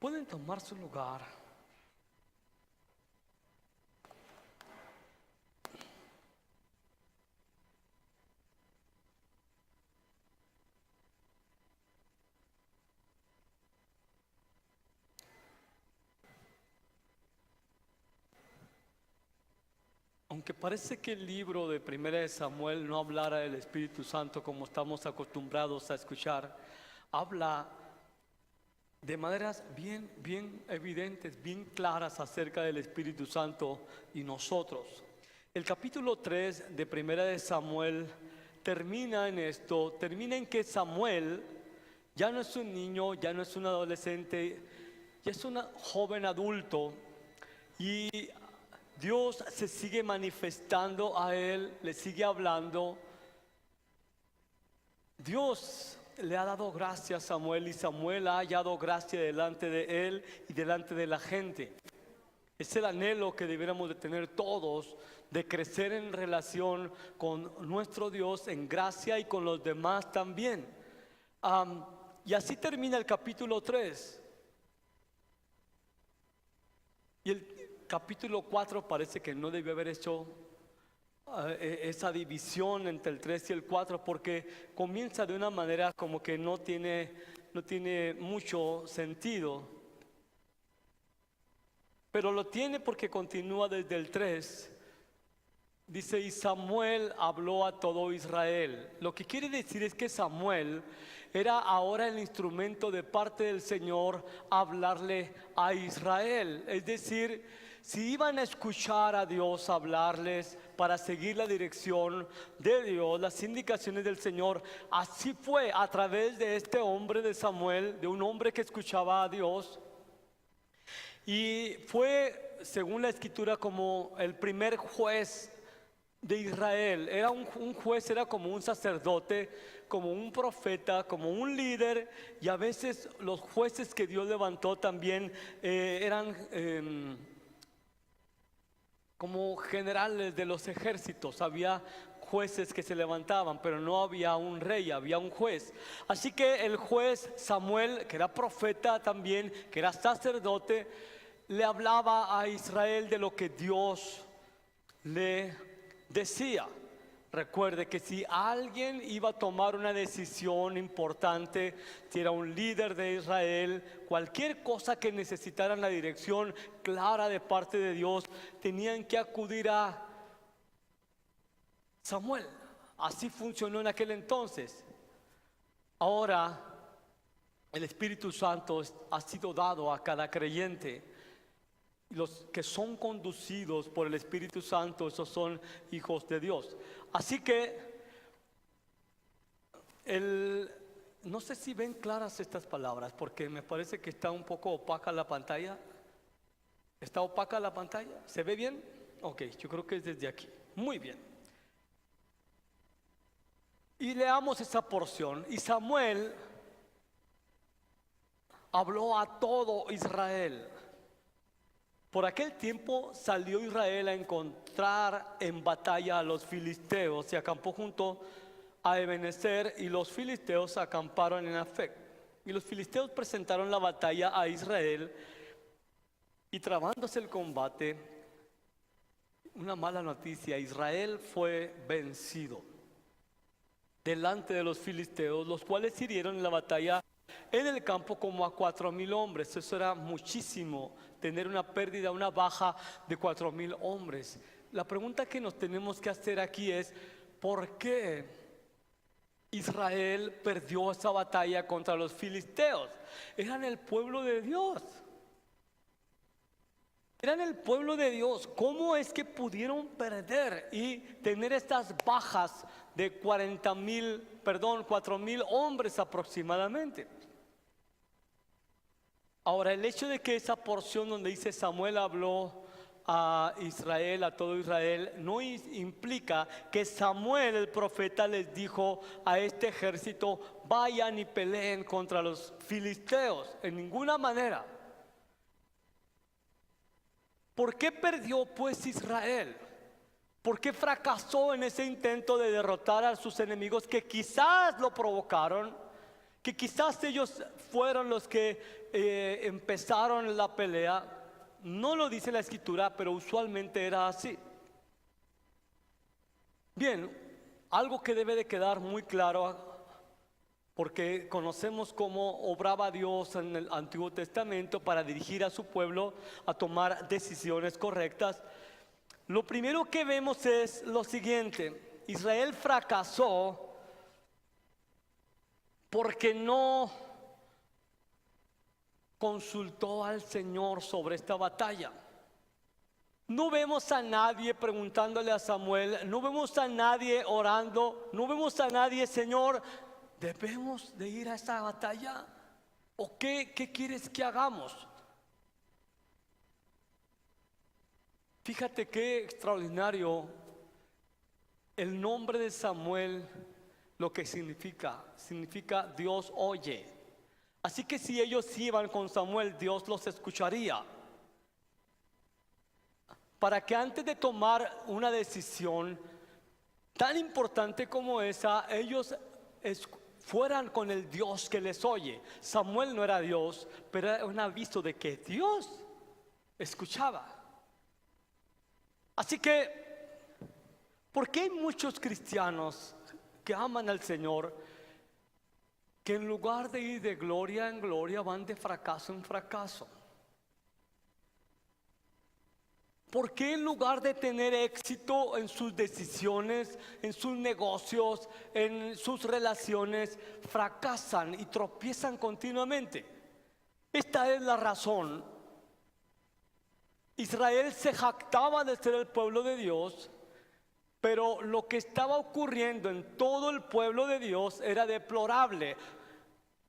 Pueden tomar su lugar. Aunque parece que el libro de Primera de Samuel no hablara del Espíritu Santo como estamos acostumbrados a escuchar, habla de maneras bien evidentes, bien claras acerca del Espíritu Santo y nosotros. El capítulo 3 de Primera de Samuel termina en esto, termina en que Samuel ya no es un niño, ya no es un adolescente, ya es un joven adulto, y Dios se sigue manifestando a él, le sigue hablando. Dios le ha dado gracia a Samuel y Samuel ha hallado gracia delante de él y delante de la gente. Es el anhelo que debiéramos de tener todos, de crecer en relación con nuestro Dios en gracia y con los demás también. Y así termina el capítulo 3. Y el capítulo 4 parece que no debió haber hecho esa división entre el 3 y el 4, porque comienza de una manera como que no tiene mucho sentido. Pero lo tiene porque continúa desde el 3. Dice, y Samuel habló a todo Israel. Lo que quiere decir es que Samuel era ahora el instrumento de parte del Señor a hablarle a Israel. Es decir, si iban a escuchar a Dios hablarles para seguir la dirección de Dios, las indicaciones del Señor, así fue a través de este hombre de Samuel, de un hombre que escuchaba a Dios. Y fue, según la escritura, como el primer juez de Israel. Era un juez, era como un sacerdote, como un profeta, como un líder. Y a veces los jueces que Dios levantó también eran como generales de los ejércitos. Había jueces que se levantaban, pero no había un rey, había un juez. Así que el juez Samuel, que era profeta también, que era sacerdote, le hablaba a Israel de lo que Dios le decía. Recuerde que si alguien iba a tomar una decisión importante, si era un líder de Israel, cualquier cosa que necesitaran la dirección clara de parte de Dios, tenían que acudir a Samuel. Así funcionó en aquel entonces. Ahora el Espíritu Santo ha sido dado a cada creyente. Los que son conducidos por el Espíritu Santo, esos son hijos de Dios. Así que no sé si ven claras estas palabras, porque me parece que está un poco opaca la pantalla. ¿Está opaca la pantalla? ¿Se ve bien? Ok, yo creo que es desde aquí. Muy bien. Y leamos esa porción. Y Samuel habló a todo Israel. Por aquel tiempo salió Israel a encontrar en batalla a los filisteos y acampó junto a Ebenezer, y los filisteos acamparon en Afec. Y los filisteos presentaron la batalla a Israel, y trabándose el combate, una mala noticia: Israel fue vencido delante de los filisteos, los cuales hirieron en la batalla en el campo como a 4,000 hombres. Eso era muchísimo, tener una pérdida, una baja de 4,000 hombres. La pregunta que nos tenemos que hacer aquí es: ¿por qué Israel perdió esa batalla contra los filisteos? Eran el pueblo de Dios. Eran el pueblo de Dios. ¿Cómo es que pudieron perder y tener estas bajas de 4,000 hombres aproximadamente? Ahora, el hecho de que esa porción donde dice Samuel habló a Israel, a todo Israel, no implica que Samuel el profeta les dijo a este ejército: vayan y peleen contra los filisteos. En ninguna manera. ¿Por qué perdió pues Israel? ¿Por qué fracasó en ese intento de derrotar a sus enemigos, que quizás lo provocaron, que quizás ellos fueron los que empezaron la pelea. No lo dice la escritura, pero usualmente era así. Bien, algo que debe de quedar muy claro, porque conocemos cómo obraba Dios en el Antiguo Testamento para dirigir a su pueblo a tomar decisiones correctas. Lo primero que vemos es lo siguiente: Israel fracasó porque no consultó al Señor sobre esta batalla. No vemos a nadie preguntándole a Samuel, no vemos a nadie orando, no vemos a nadie: Señor, ¿debemos de ir a esta batalla? ¿O qué quieres que hagamos? Fíjate qué extraordinario el nombre de Samuel, lo que significa Dios oye. Así que si ellos iban con Samuel, Dios los escucharía. Para que antes de tomar una decisión tan importante como esa, ellos fueran con el Dios que les oye. Samuel no era Dios, pero era un aviso de que Dios escuchaba. Así que, ¿por qué hay muchos cristianos que aman al Señor, que en lugar de ir de gloria en gloria van de fracaso en fracaso? ¿Por qué en lugar de tener éxito en sus decisiones, en sus negocios, en sus relaciones, fracasan y tropiezan continuamente? Esta es la razón. Israel se jactaba de ser el pueblo de Dios, pero lo que estaba ocurriendo en todo el pueblo de Dios era deplorable.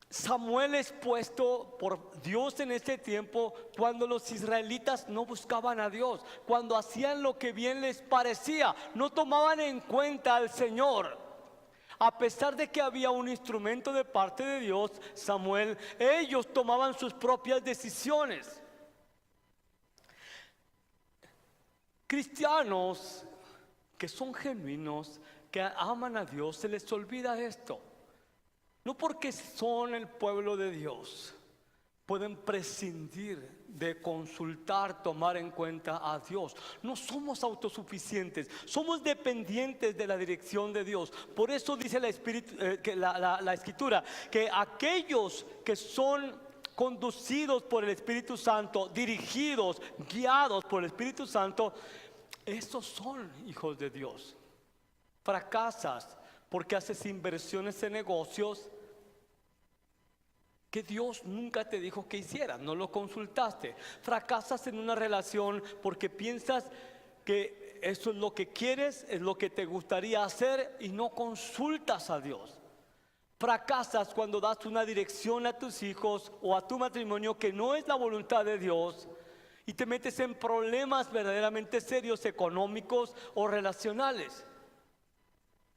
Samuel es puesto por Dios en ese tiempo cuando los israelitas no buscaban a Dios, cuando hacían lo que bien les parecía, no tomaban en cuenta al Señor. A pesar de que había un instrumento de parte de Dios, Samuel, ellos tomaban sus propias decisiones. Cristianos que son genuinos, que aman a Dios, se les olvida esto. No porque son el pueblo de Dios pueden prescindir de consultar, tomar en cuenta a Dios. No somos autosuficientes, somos dependientes de la dirección de Dios. Por eso dice la Escritura que aquellos que son conducidos por el Espíritu Santo, dirigidos, guiados por el Espíritu Santo, estos son hijos de Dios. Fracasas porque haces inversiones en negocios que Dios nunca te dijo que hicieras, no lo consultaste. Fracasas en una relación porque piensas que eso es lo que quieres, es lo que te gustaría hacer y no consultas a Dios. Fracasas cuando das una dirección a tus hijos o a tu matrimonio que no es la voluntad de Dios y te metes en problemas verdaderamente serios, económicos o relacionales.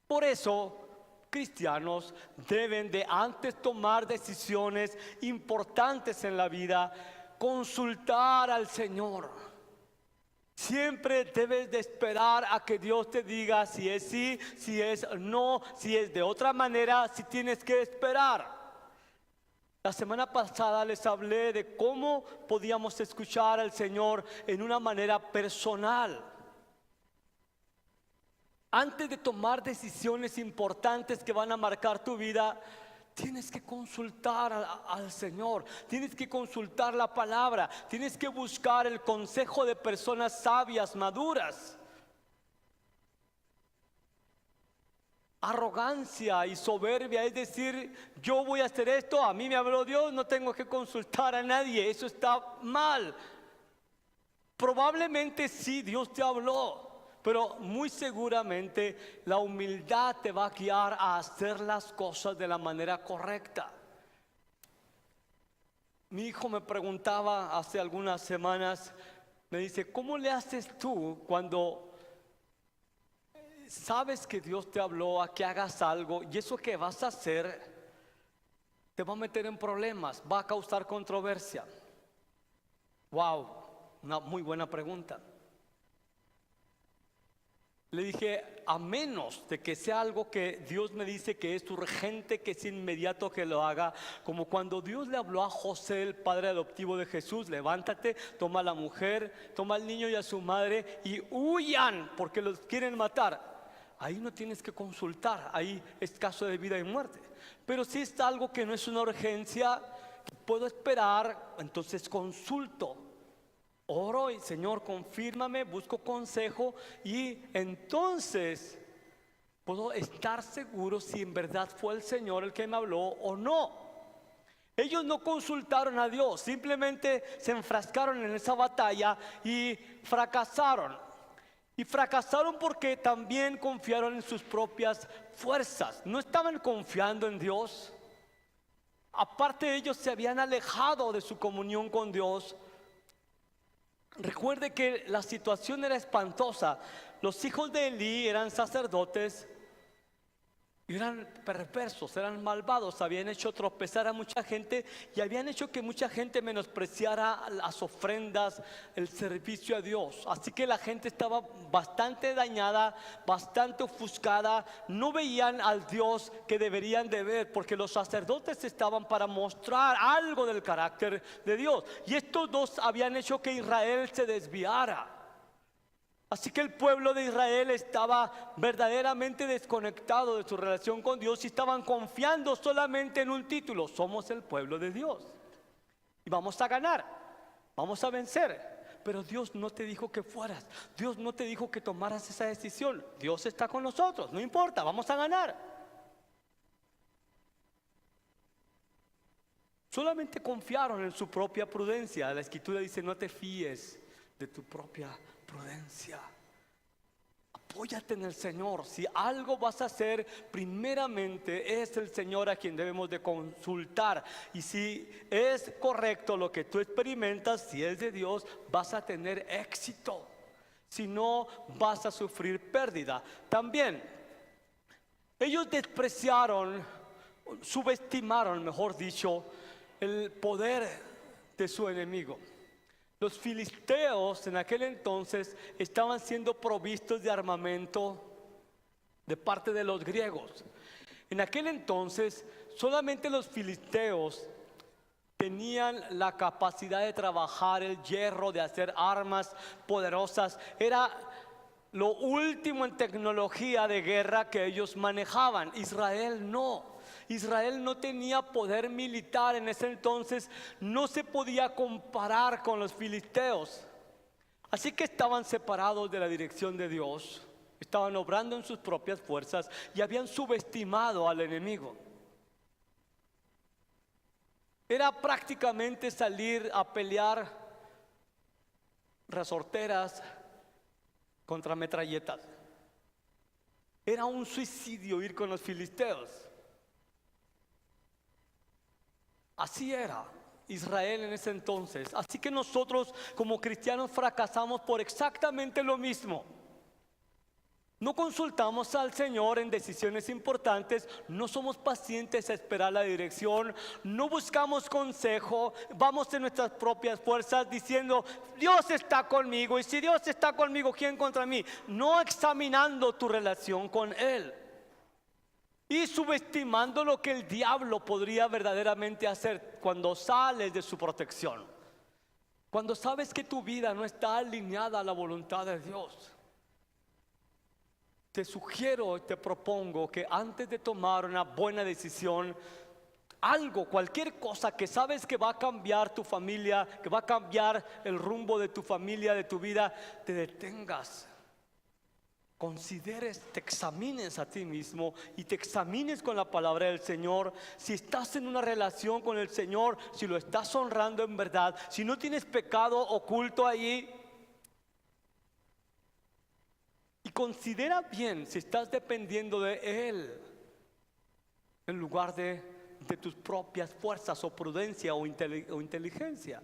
Por eso, cristianos deben de, antes tomar decisiones importantes en la vida, consultar al Señor. Siempre debes de esperar a que Dios te diga si es sí, si es no, si es de otra manera, si tienes que esperar. La semana pasada les hablé de cómo podíamos escuchar al Señor en una manera personal. Antes de tomar decisiones importantes que van a marcar tu vida, tienes que consultar al Señor, tienes que consultar la palabra, tienes que buscar el consejo de personas sabias, maduras. Arrogancia y soberbia es decir, yo voy a hacer esto, a mí me habló Dios, no tengo que consultar a nadie. Eso está mal. Probablemente sí, Dios te habló, pero muy seguramente la humildad te va a guiar a hacer las cosas de la manera correcta. Mi hijo me preguntaba hace algunas semanas, me dice: ¿cómo le haces tú cuando sabes que Dios te habló a que hagas algo y eso que vas a hacer te va a meter en problemas, va a causar controversia? Wow, una muy buena pregunta. Le dije, a menos de que sea algo que Dios me dice que es urgente, que es inmediato que lo haga, como cuando Dios le habló a José, el padre adoptivo de Jesús: levántate, toma a la mujer, toma al niño y a su madre y huyan porque los quieren matar. Ahí no tienes que consultar, ahí es caso de vida y muerte. Pero si es algo que no es una urgencia, puedo esperar, entonces consulto. Oro y Señor, confírmame, busco consejo y entonces puedo estar seguro si en verdad fue el Señor el que me habló o no. Ellos no consultaron a Dios, simplemente se enfrascaron en esa batalla y fracasaron. Y fracasaron porque también confiaron en sus propias fuerzas. No estaban confiando en Dios. Aparte, ellos se habían alejado de su comunión con Dios. Recuerde que la situación era espantosa. Los hijos de Elí eran sacerdotes y eran perversos, eran malvados. Habían hecho tropezar a mucha gente y habían hecho que mucha gente menospreciara las ofrendas, el servicio a Dios. Así que la gente estaba bastante dañada, bastante ofuscada. No veían al Dios que deberían de ver, porque los sacerdotes estaban para mostrar algo del carácter de Dios. Y estos dos habían hecho que Israel se desviara. Así que el pueblo de Israel estaba verdaderamente desconectado de su relación con Dios y estaban confiando solamente en un título: somos el pueblo de Dios y vamos a ganar, vamos a vencer. Pero Dios no te dijo que fueras, Dios no te dijo que tomaras esa decisión. Dios está con nosotros, no importa, vamos a ganar. Solamente confiaron en su propia prudencia. La Escritura dice: no te fíes de tu propia prudencia. Apóyate en el Señor. Si algo vas a hacer, primeramente es el Señor a quien debemos de consultar. Y si es correcto lo que tú experimentas, si es de Dios, vas a tener éxito. Si no, vas a sufrir pérdida. También ellos despreciaron, subestimaron, mejor dicho, el poder de su enemigo. Los filisteos en aquel entonces estaban siendo provistos de armamento de parte de los griegos. En aquel entonces solamente los filisteos tenían la capacidad de trabajar el hierro, de hacer armas poderosas. Era lo último en tecnología de guerra que ellos manejaban. Israel no. Israel no tenía poder militar en ese entonces, no se podía comparar con los filisteos. Así que estaban separados de la dirección de Dios, estaban obrando en sus propias fuerzas y habían subestimado al enemigo. Era prácticamente salir a pelear resorteras contra metralletas. Era un suicidio ir con los filisteos. Así era Israel en ese entonces. Así que nosotros como cristianos fracasamos por exactamente lo mismo. No consultamos al Señor en decisiones importantes, no somos pacientes a esperar la dirección, no buscamos consejo, vamos en nuestras propias fuerzas diciendo: Dios está conmigo, y si Dios está conmigo, ¿quién contra mí? No examinando tu relación con Él y subestimando lo que el diablo podría verdaderamente hacer cuando sales de su protección, cuando sabes que tu vida no está alineada a la voluntad de Dios. Te sugiero y te propongo que antes de tomar una buena decisión, algo, cualquier cosa que sabes que va a cambiar tu familia, que va a cambiar el rumbo de tu familia, de tu vida, te detengas, consideres, te examines a ti mismo y te examines con la palabra del Señor. Si estás en una relación con el Señor, si lo estás honrando en verdad, si no tienes pecado oculto ahí, y considera bien si estás dependiendo de Él en lugar de tus propias fuerzas o prudencia o inteligencia.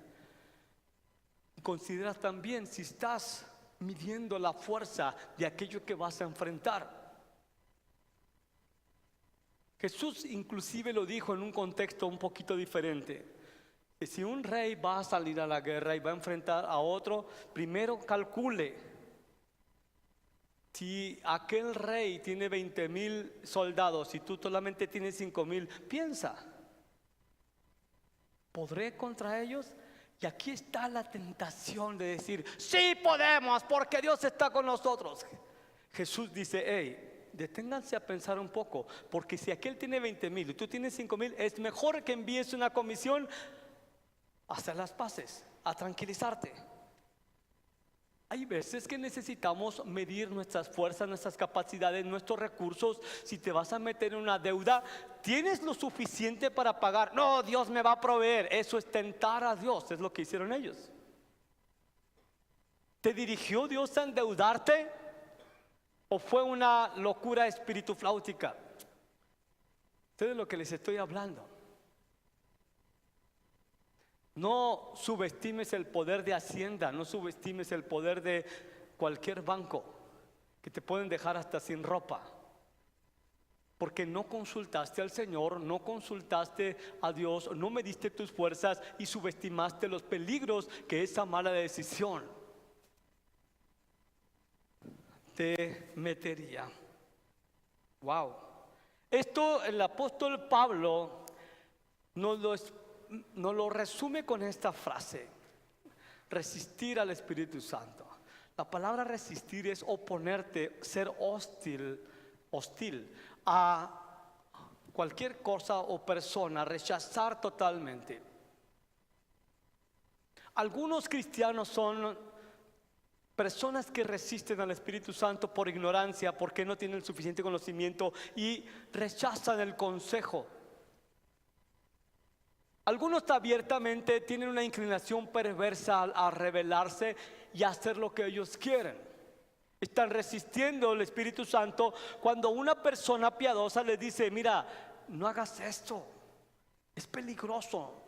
Considera también si estás midiendo la fuerza de aquello que vas a enfrentar. Jesús inclusive lo dijo en un contexto un poquito diferente: que si un rey va a salir a la guerra y va a enfrentar a otro, primero calcule Si aquel rey tiene 20,000 soldados y tú solamente tienes 5,000, piensa, ¿podré contra ellos? Y aquí está la tentación de decir, sí podemos porque Dios está con nosotros. Jesús dice, hey, deténganse a pensar un poco, porque si aquel tiene 20,000 y tú tienes 5,000, es mejor que envíes una comisión a hacer las paces, a tranquilizarte. Hay veces que necesitamos medir nuestras fuerzas, nuestras capacidades, nuestros recursos. Si te vas a meter en una deuda, ¿tienes lo suficiente para pagar? No, Dios me va a proveer. Eso es tentar a Dios, es lo que hicieron ellos. ¿Te dirigió Dios a endeudarte? ¿O fue una locura espiritufláutica? Ustedes de lo que les estoy hablando. No subestimes el poder de Hacienda, no subestimes el poder de cualquier banco, que te pueden dejar hasta sin ropa. Porque no consultaste al Señor, no consultaste a Dios, no mediste tus fuerzas y subestimaste los peligros que esa mala decisión te metería. Wow. Esto el apóstol Pablo nos lo resume con esta frase: resistir al Espíritu Santo. La palabra resistir es oponerte, ser hostil a cualquier cosa o persona, rechazar totalmente. Algunos cristianos son personas que resisten al Espíritu Santo por ignorancia, porque no tienen el suficiente conocimiento y rechazan el consejo. Algunos abiertamente tienen una inclinación perversa a rebelarse y a hacer lo que ellos quieren. Están resistiendo al Espíritu Santo cuando una persona piadosa les dice: mira, no hagas esto, es peligroso,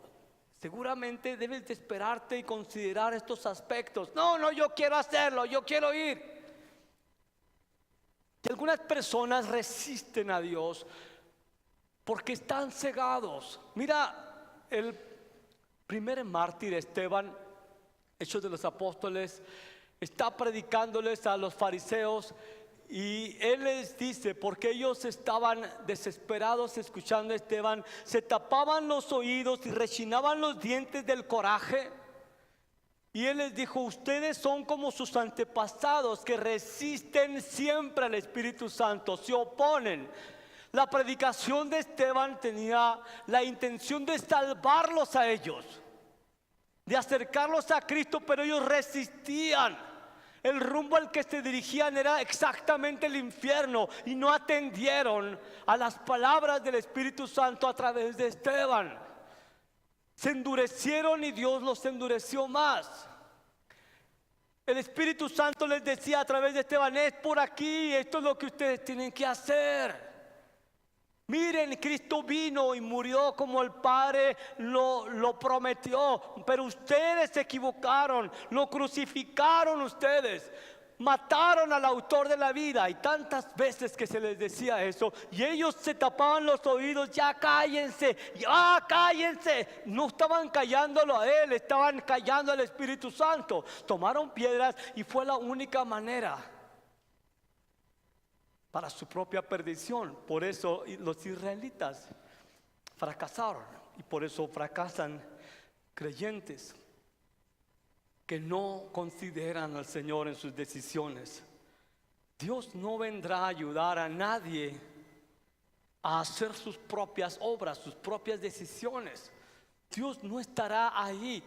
seguramente debes de esperarte y considerar estos aspectos. No, yo quiero hacerlo, yo quiero ir. Y algunas personas resisten a Dios porque están cegados. Mira, el primer mártir Esteban, Hechos de los Apóstoles, está predicándoles a los fariseos y él les dice, porque ellos estaban desesperados escuchando a Esteban, se tapaban los oídos y rechinaban los dientes del coraje. Y él les dijo: ustedes son como sus antepasados, que resisten siempre al Espíritu Santo, se oponen. La predicación de Esteban tenía la intención de salvarlos a ellos, de acercarlos a Cristo, pero ellos resistían. El rumbo al que se dirigían era exactamente el infierno y no atendieron a las palabras del Espíritu Santo a través de Esteban. Se endurecieron y Dios los endureció más. El Espíritu Santo les decía a través de Esteban: es por aquí, esto es lo que ustedes tienen que hacer. Miren, Cristo vino y murió como el Padre lo prometió, pero ustedes se equivocaron, lo crucificaron ustedes, mataron al autor de la vida. Y tantas veces que se les decía eso y ellos se tapaban los oídos: ya cállense, ya cállense. No estaban callándolo a él, estaban callando al Espíritu Santo. Tomaron piedras y fue la única manera para su propia perdición. Por eso los israelitas fracasaron y por eso fracasan creyentes que no consideran al Señor en sus decisiones. Dios no vendrá a ayudar a nadie a hacer sus propias obras, sus propias decisiones. Dios no estará ahí.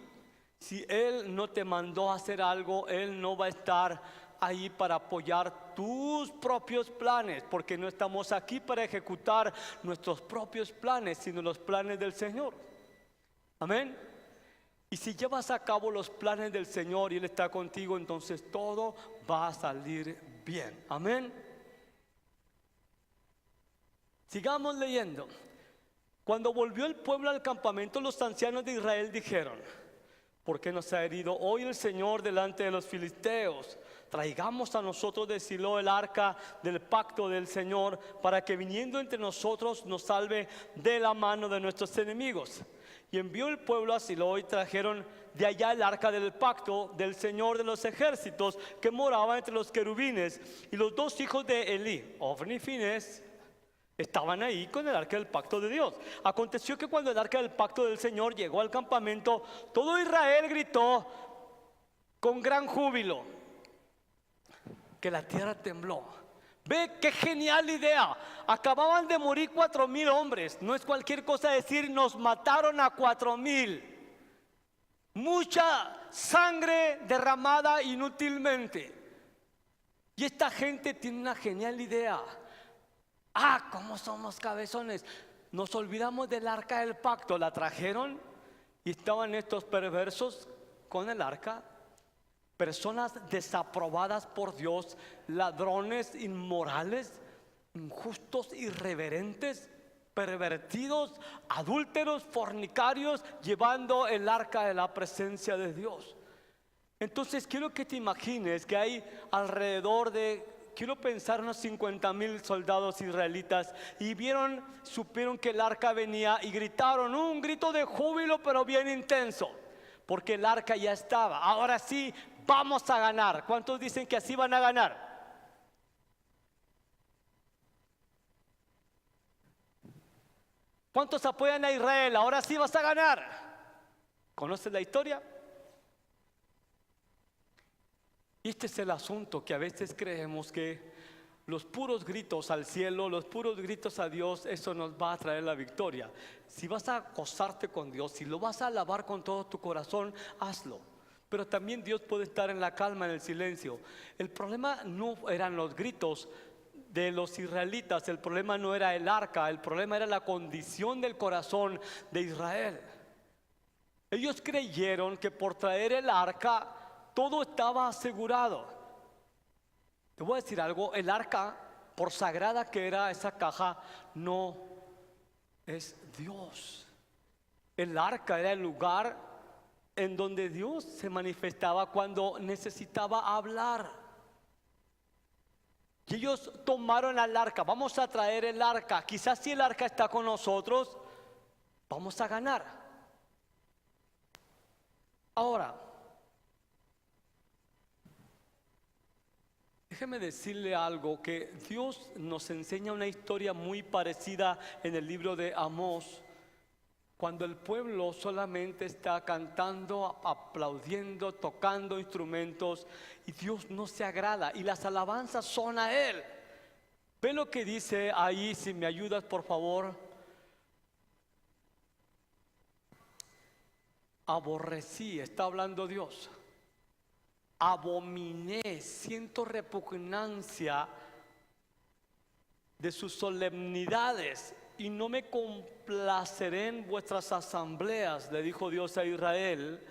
Si Él no te mandó a hacer algo, Él no va a estar ahí para apoyar tus propios planes, porque no estamos aquí para ejecutar nuestros propios planes, sino los planes del Señor. Amén. Y si llevas a cabo los planes del Señor y Él está contigo, entonces todo va a salir bien. Amén. Sigamos leyendo. Cuando volvió el pueblo al campamento, los ancianos de Israel dijeron: ¿por qué nos ha herido hoy el Señor delante de los filisteos? Traigamos a nosotros de Silo el arca del pacto del Señor, para que viniendo entre nosotros nos salve de la mano de nuestros enemigos. Y envió el pueblo a Silo y trajeron de allá el arca del pacto del Señor de los ejércitos, que moraba entre los querubines. Y los dos hijos de Elí, Ofni y Finés, estaban ahí con el arca del pacto de Dios. Aconteció que cuando el arca del pacto del Señor llegó al campamento, todo Israel gritó con gran júbilo, que la tierra tembló. Ve qué genial idea. Acababan de morir 4,000 hombres. No es cualquier cosa decir nos mataron a 4,000. Mucha sangre derramada inútilmente. Y esta gente tiene una genial idea. Cómo somos cabezones. Nos olvidamos del arca del pacto. La trajeron y estaban estos perversos con el arca. Personas desaprobadas por Dios, ladrones, inmorales, injustos, irreverentes, pervertidos, adúlteros, fornicarios, llevando el arca de la presencia de Dios. Entonces quiero que te imagines que hay alrededor de, quiero pensar, unos 50,000 soldados israelitas, y supieron que el arca venía y gritaron un grito de júbilo, pero bien intenso, porque el arca ya estaba. Ahora sí, vamos a ganar. ¿Cuántos dicen que así van a ganar? ¿Cuántos apoyan a Israel? Ahora sí vas a ganar. ¿Conoces la historia? Y este es el asunto, que a veces creemos que los puros gritos al cielo, los puros gritos a Dios, eso nos va a traer la victoria. Si vas a gozarte con Dios, si lo vas a alabar con todo tu corazón, hazlo. Pero también Dios puede estar en la calma, en el silencio. El problema no eran los gritos de los israelitas, el problema no era el arca, el problema era la condición del corazón de Israel. Ellos creyeron que por traer el arca todo estaba asegurado. Te voy a decir algo, el arca, por sagrada que era esa caja, no es Dios. El arca era el lugar en donde Dios se manifestaba cuando necesitaba hablar. Y ellos tomaron al arca. Vamos a traer el arca. Quizás si el arca está con nosotros, vamos a ganar. Ahora, déjeme decirle algo, que Dios nos enseña una historia muy parecida en el libro de Amós, cuando el pueblo solamente está cantando, aplaudiendo, tocando instrumentos, y Dios no se agrada, y las alabanzas son a Él. Ve lo que dice ahí, si me ayudas por favor. Aborrecí, está hablando Dios. Abominé, siento repugnancia de sus solemnidades, y no me complaceré en vuestras asambleas, le dijo Dios a Israel.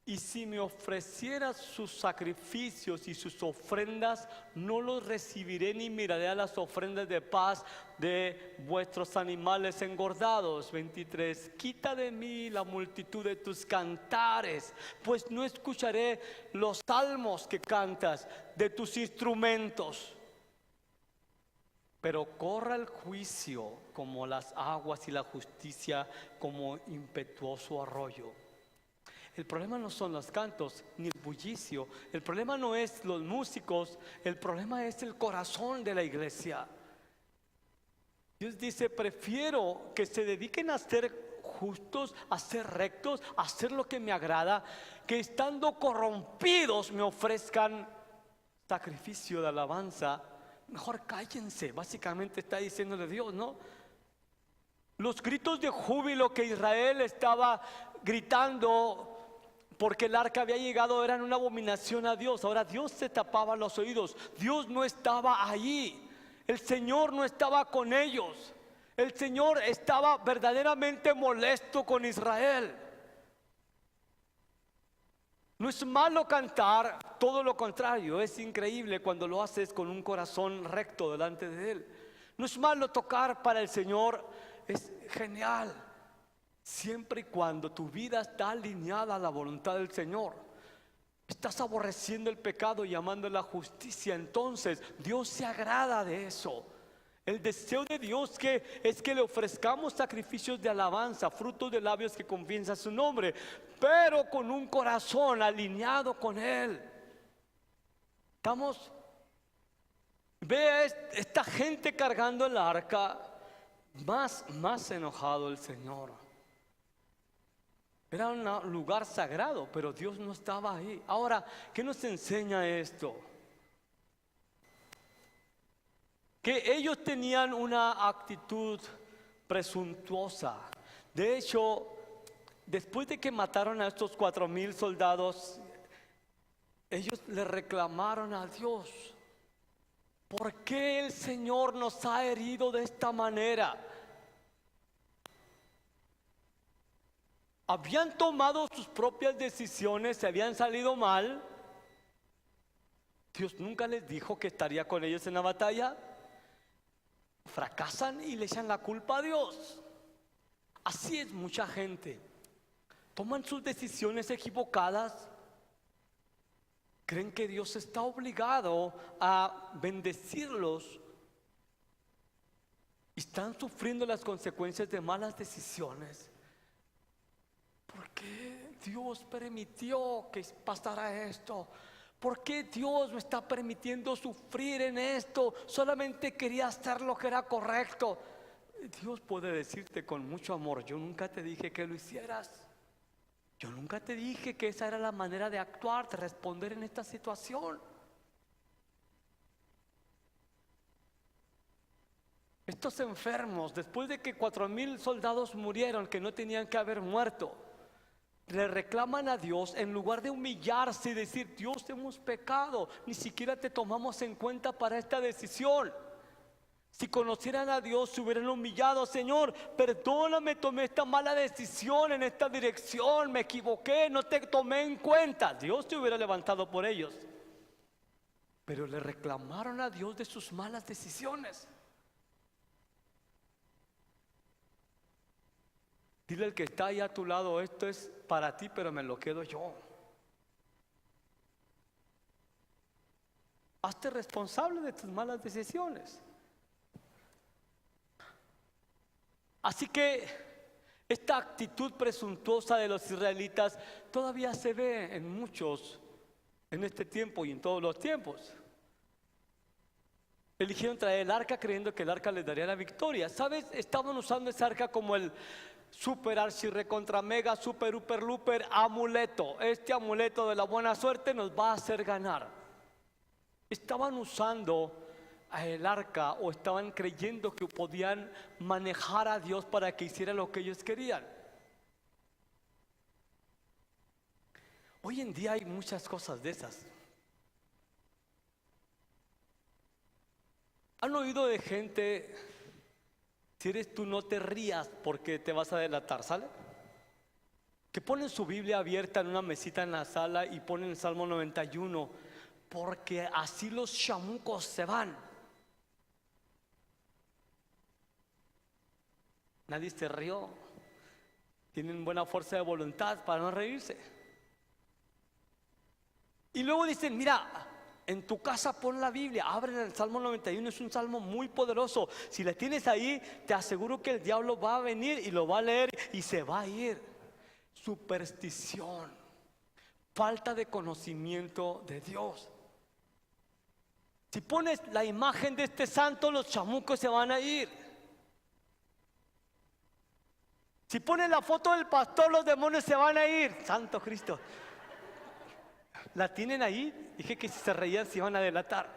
Y si me ofrecieras sus sacrificios y sus ofrendas, no los recibiré, ni miraré a las ofrendas de paz de vuestros animales engordados. 23. Quita de mí la multitud de tus cantares, pues no escucharé los salmos que cantas de tus instrumentos. Pero corra el juicio como las aguas y la justicia como impetuoso arroyo. El problema no son los cantos ni el bullicio. El problema no es los músicos. El problema es el corazón de la iglesia. Dios dice, prefiero que se dediquen a ser justos, a ser rectos, a hacer lo que me agrada, que estando corrompidos me ofrezcan sacrificio de alabanza. Mejor cállense, básicamente está diciéndole Dios, ¿no? Los gritos de júbilo que Israel estaba gritando porque el arca había llegado eran una abominación a Dios. Ahora Dios se tapaba los oídos. Dios no estaba allí. El Señor no estaba con ellos. El Señor estaba verdaderamente molesto con Israel. No es malo cantar, todo lo contrario, es increíble cuando lo haces con un corazón recto delante de Él. No es malo tocar para el Señor, es genial, siempre y cuando tu vida está alineada a la voluntad del Señor. Estás aborreciendo el pecado y amando la justicia, entonces Dios se agrada de eso. El deseo de Dios es que le ofrezcamos sacrificios de alabanza, frutos de labios que confiesan su nombre, pero con un corazón alineado con Él. Estamos, ve a esta gente cargando el arca, más enojado el Señor. Era un lugar sagrado, pero Dios no estaba ahí. Ahora, ¿qué nos enseña esto? Que ellos tenían una actitud presuntuosa. De hecho, después de que mataron a estos 4,000 soldados, ellos le reclamaron a Dios: ¿por qué el Señor nos ha herido de esta manera? Habían tomado sus propias decisiones, se habían salido mal. Dios nunca les dijo que estaría con ellos en la batalla. Fracasan y le echan la culpa a Dios. Así es mucha gente. Toman sus decisiones equivocadas. Creen que Dios está obligado a bendecirlos. Y están sufriendo las consecuencias de malas decisiones. ¿Por qué Dios permitió que pasara esto? ¿Por qué Dios me está permitiendo sufrir en esto? Solamente quería hacer lo que era correcto. Dios puede decirte con mucho amor: yo nunca te dije que lo hicieras. Yo nunca te dije que esa era la manera de actuar, de responder en esta situación. Estos enfermos, después de que 4,000 soldados murieron que no tenían que haber muerto, le reclaman a Dios en lugar de humillarse y decir: Dios, hemos pecado, ni siquiera te tomamos en cuenta para esta decisión. Si conocieran a Dios, se hubieran humillado: Señor, perdóname, tomé esta mala decisión en esta dirección, me equivoqué, no te tomé en cuenta. Dios te hubiera levantado por ellos. Pero le reclamaron a Dios de sus malas decisiones. Dile al que está ahí a tu lado: esto es para ti, pero me lo quedo yo. Hazte responsable de tus malas decisiones. Así que esta actitud presuntuosa de los israelitas todavía se ve en muchos en este tiempo y en todos los tiempos. Eligieron traer el arca creyendo que el arca les daría la victoria. ¿Sabes? Estaban usando esa arca como el super archi recontra mega super uper luper amuleto. Este amuleto de la buena suerte nos va a hacer ganar. Estaban usando el arca, o estaban creyendo que podían manejar a Dios para que hiciera lo que ellos querían. Hoy en día hay muchas cosas de esas. ¿Han oído de gente: si eres tú, no te rías porque te vas a delatar? ¿Sale? Que ponen su Biblia abierta en una mesita en la sala y ponen el Salmo 91, porque así los chamucos se van. Nadie se rió. Tienen buena fuerza de voluntad para no reírse. Y luego dicen: mira, en tu casa pon la Biblia, abren el Salmo 91, es un salmo muy poderoso. Si la tienes ahí, te aseguro que el diablo va a venir y lo va a leer y se va a ir. Superstición, falta de conocimiento de Dios. Si pones la imagen de este santo, los chamucos se van a ir. Si pones la foto del pastor, los demonios se van a ir. Santo Cristo. ¿La tienen ahí? Dije que si se reían se iban a delatar.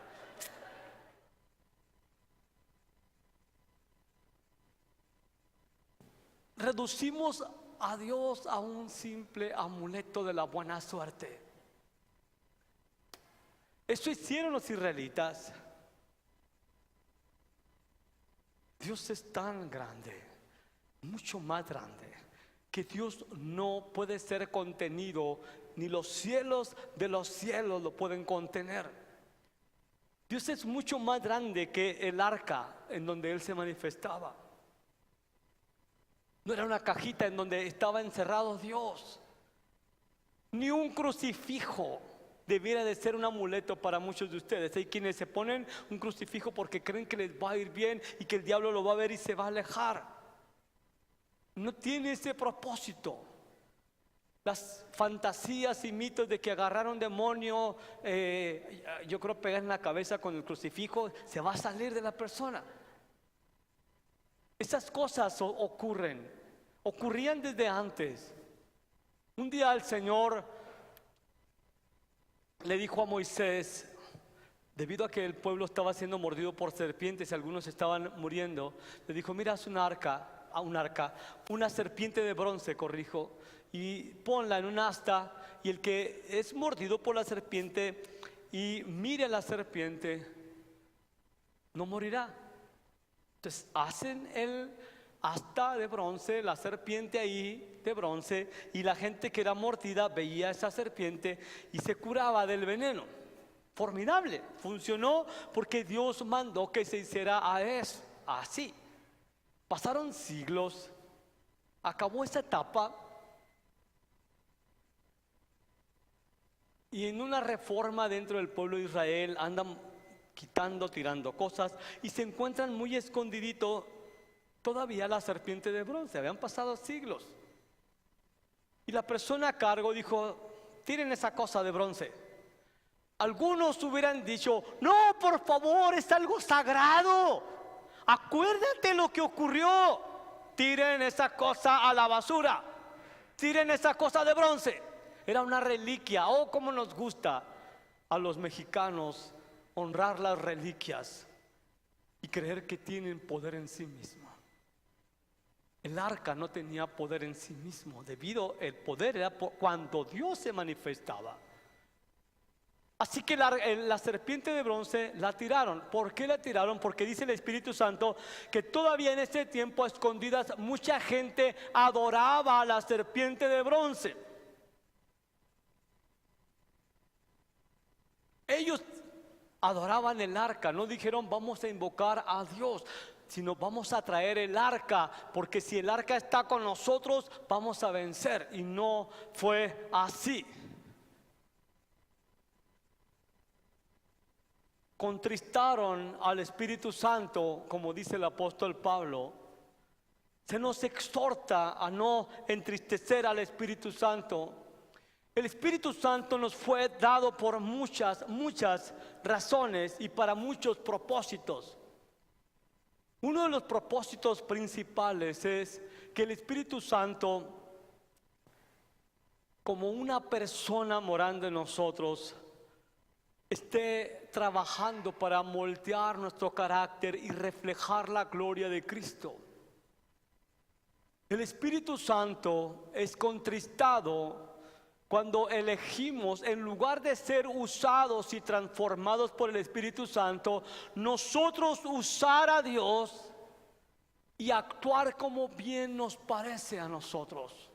Reducimos a Dios a un simple amuleto de la buena suerte. Eso hicieron los israelitas. Dios es tan grande, mucho más grande, que Dios no puede ser contenido, ni los cielos de los cielos lo pueden contener. Dios es mucho más grande que el arca en donde Él se manifestaba. No era una cajita en donde estaba encerrado Dios, ni un crucifijo debiera de ser un amuleto para muchos de ustedes. Hay quienes se ponen un crucifijo porque creen que les va a ir bien y que el diablo lo va a ver y se va a alejar. No tiene ese propósito. Las fantasías y mitos de que agarraron demonio, yo creo pegar en la cabeza con el crucifijo, se va a salir de la persona. Esas cosas ocurrían desde antes. Un día el Señor le dijo a Moisés, debido a que el pueblo estaba siendo mordido por serpientes y algunos estaban muriendo, le dijo: mira, haz una serpiente de bronce, corrijo, y ponla en un asta, y el que es mordido por la serpiente y mire a la serpiente no morirá. Entonces hacen el asta de bronce, la serpiente ahí de bronce, y la gente que era mordida veía esa serpiente y se curaba del veneno. Formidable, funcionó porque Dios mandó que se hiciera así. Pasaron siglos, acabó esa etapa, y en una reforma dentro del pueblo de Israel andan quitando, tirando cosas, y se encuentran muy escondidito todavía la serpiente de bronce. Habían pasado siglos, y la persona a cargo dijo: tiren esa cosa de bronce. Algunos hubieran dicho: no, por favor, es algo sagrado, acuérdate lo que ocurrió, tiren esa cosa a la basura, tiren esa cosa de bronce. Era una reliquia. Oh, cómo nos gusta a los mexicanos honrar las reliquias y creer que tienen poder en sí mismo. El arca no tenía poder en sí mismo, el poder era cuando Dios se manifestaba. Así que la serpiente de bronce la tiraron. ¿Por qué la tiraron? Porque dice el Espíritu Santo que todavía en ese tiempo, a escondidas, mucha gente adoraba a la serpiente de bronce. Ellos adoraban el arca, no dijeron: vamos a invocar a Dios, sino vamos a traer el arca, porque si el arca está con nosotros, vamos a vencer. Y no fue así. Contristaron al Espíritu Santo, como dice el apóstol Pablo. Se nos exhorta a no entristecer al Espíritu Santo. El Espíritu Santo nos fue dado por muchas razones y para muchos propósitos. Uno de los propósitos principales es que el Espíritu Santo, como una persona morando en nosotros, esté trabajando para moldear nuestro carácter y reflejar la gloria de Cristo. El Espíritu Santo es contristado cuando elegimos, en lugar de ser usados y transformados por el Espíritu Santo, nosotros usar a Dios y actuar como bien nos parece a nosotros.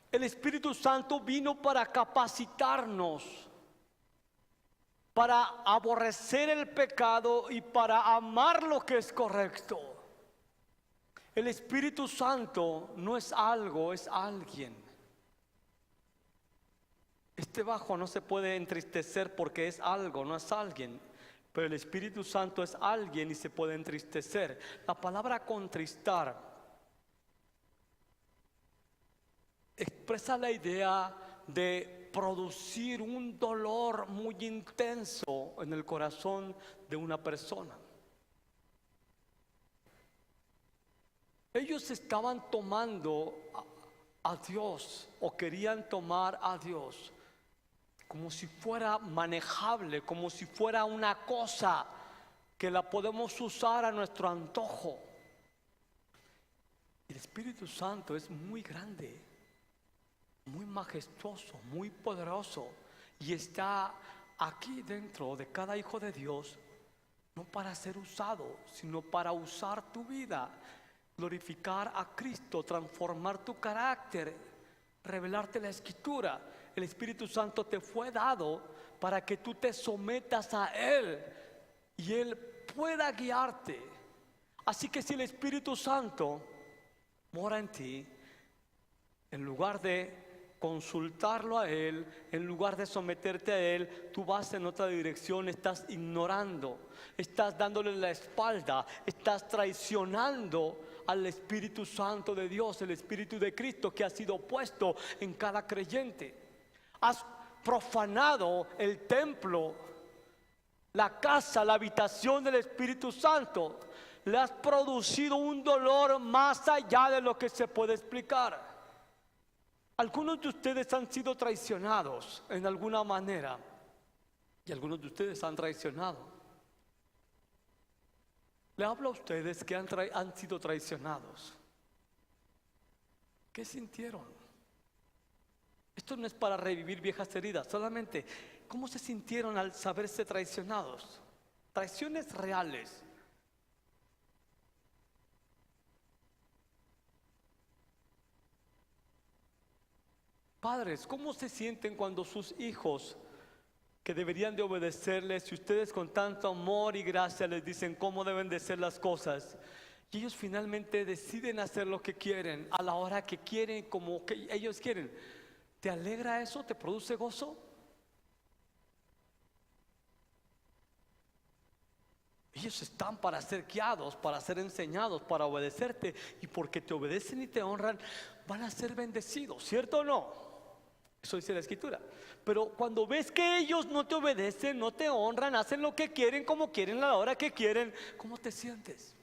El Espíritu Santo vino para capacitarnos, para aborrecer el pecado y para amar lo que es correcto. El Espíritu Santo no es algo, es alguien. Este bajo no se puede entristecer porque es algo, no es alguien. Pero el Espíritu Santo es alguien y se puede entristecer. La palabra contristar expresa la idea de producir un dolor muy intenso en el corazón de una persona. Ellos estaban tomando a Dios, o querían tomar a Dios, como si fuera manejable, como si fuera una cosa que la podemos usar a nuestro antojo. El Espíritu Santo es muy grande, muy majestuoso, muy poderoso, y está aquí dentro de cada hijo de Dios, no para ser usado, sino para usar tu vida, glorificar a Cristo, transformar tu carácter, revelarte la Escritura. El Espíritu Santo te fue dado para que tú te sometas a Él y Él pueda guiarte. Así que si el Espíritu Santo mora en ti, en lugar de consultarlo a Él, en lugar de someterte a Él, tú vas en otra dirección, estás ignorando, estás dándole la espalda, estás traicionando al Espíritu Santo de Dios, el Espíritu de Cristo que ha sido puesto en cada creyente. Has profanado el templo, la casa, la habitación del Espíritu Santo. Le has producido un dolor más allá de lo que se puede explicar. Algunos de ustedes han sido traicionados en alguna manera y algunos de ustedes han traicionado. Le hablo a ustedes que han sido traicionados. ¿Qué sintieron? Esto no es para revivir viejas heridas, solamente ¿cómo se sintieron al saberse traicionados? Traiciones reales. Padres, ¿cómo se sienten cuando sus hijos, que deberían de obedecerles, si ustedes con tanto amor y gracia les dicen cómo deben de ser las cosas, y ellos finalmente deciden hacer lo que quieren, a la hora que quieren, como que ellos quieren? ¿Te alegra eso? ¿Te produce gozo? Ellos están para ser guiados, para ser enseñados, para obedecerte, y porque te obedecen y te honran, van a ser bendecidos, ¿cierto o no? Eso dice la Escritura. Pero cuando ves que ellos no te obedecen, no te honran, hacen lo que quieren, como quieren, a la hora que quieren, ¿cómo te sientes?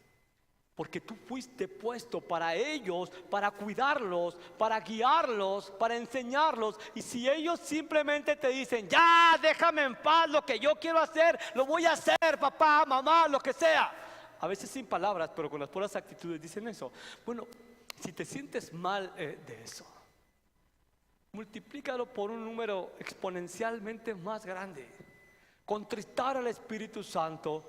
Porque tú fuiste puesto para ellos, para cuidarlos, para guiarlos, para enseñarlos. Y si ellos simplemente te dicen, ya, déjame en paz, lo que yo quiero hacer, lo voy a hacer, papá, mamá, lo que sea. A veces sin palabras, pero con las puras actitudes dicen eso. Bueno, si te sientes mal de eso, multiplícalo por un número exponencialmente más grande. Contristar al Espíritu Santo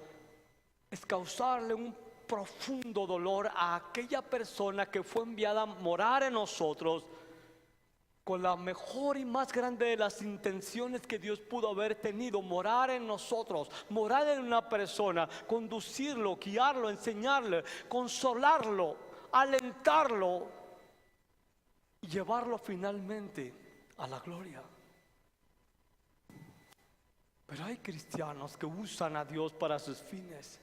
es causarle un profundo dolor a aquella persona que fue enviada a morar en nosotros con la mejor y más grande de las intenciones que Dios pudo haber tenido: morar en nosotros, morar en una persona, conducirlo, guiarlo, enseñarle, consolarlo, alentarlo y llevarlo finalmente a la gloria. Pero hay cristianos que usan a Dios para sus fines.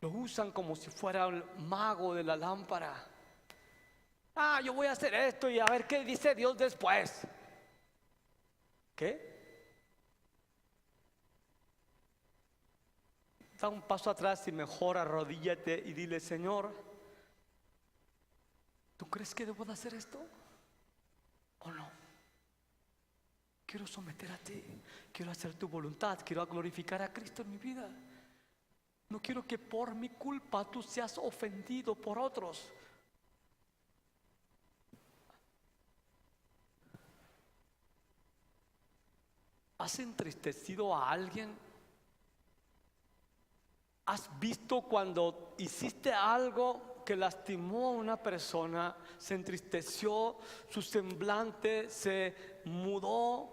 Lo usan como si fuera el mago de la lámpara. Yo voy a hacer esto y a ver qué dice Dios después. ¿Qué? Da un paso atrás y mejor arrodíllate y dile: Señor, ¿tú crees que debo de hacer esto o no? Quiero someter a ti, quiero hacer tu voluntad, quiero glorificar a Cristo en mi vida. No quiero que por mi culpa tú seas ofendido por otros. ¿Has entristecido a alguien? ¿Has visto cuando hiciste algo que lastimó a una persona, se entristeció, su semblante se mudó,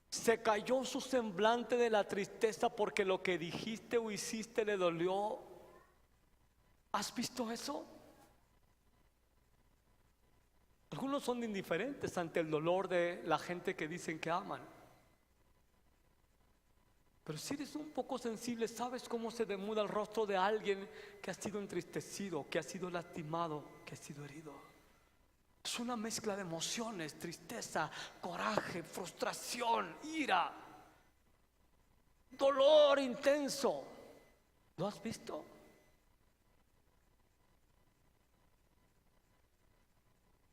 se cayó su semblante de la tristeza porque lo que dijiste o hiciste le dolió? ¿Has visto eso? Algunos son indiferentes ante el dolor de la gente que dicen que aman. Pero si eres un poco sensible, sabes cómo se demuda el rostro de alguien que ha sido entristecido, que ha sido lastimado, que ha sido herido. Es una mezcla de emociones: tristeza, coraje, frustración, ira, dolor intenso. ¿Lo has visto?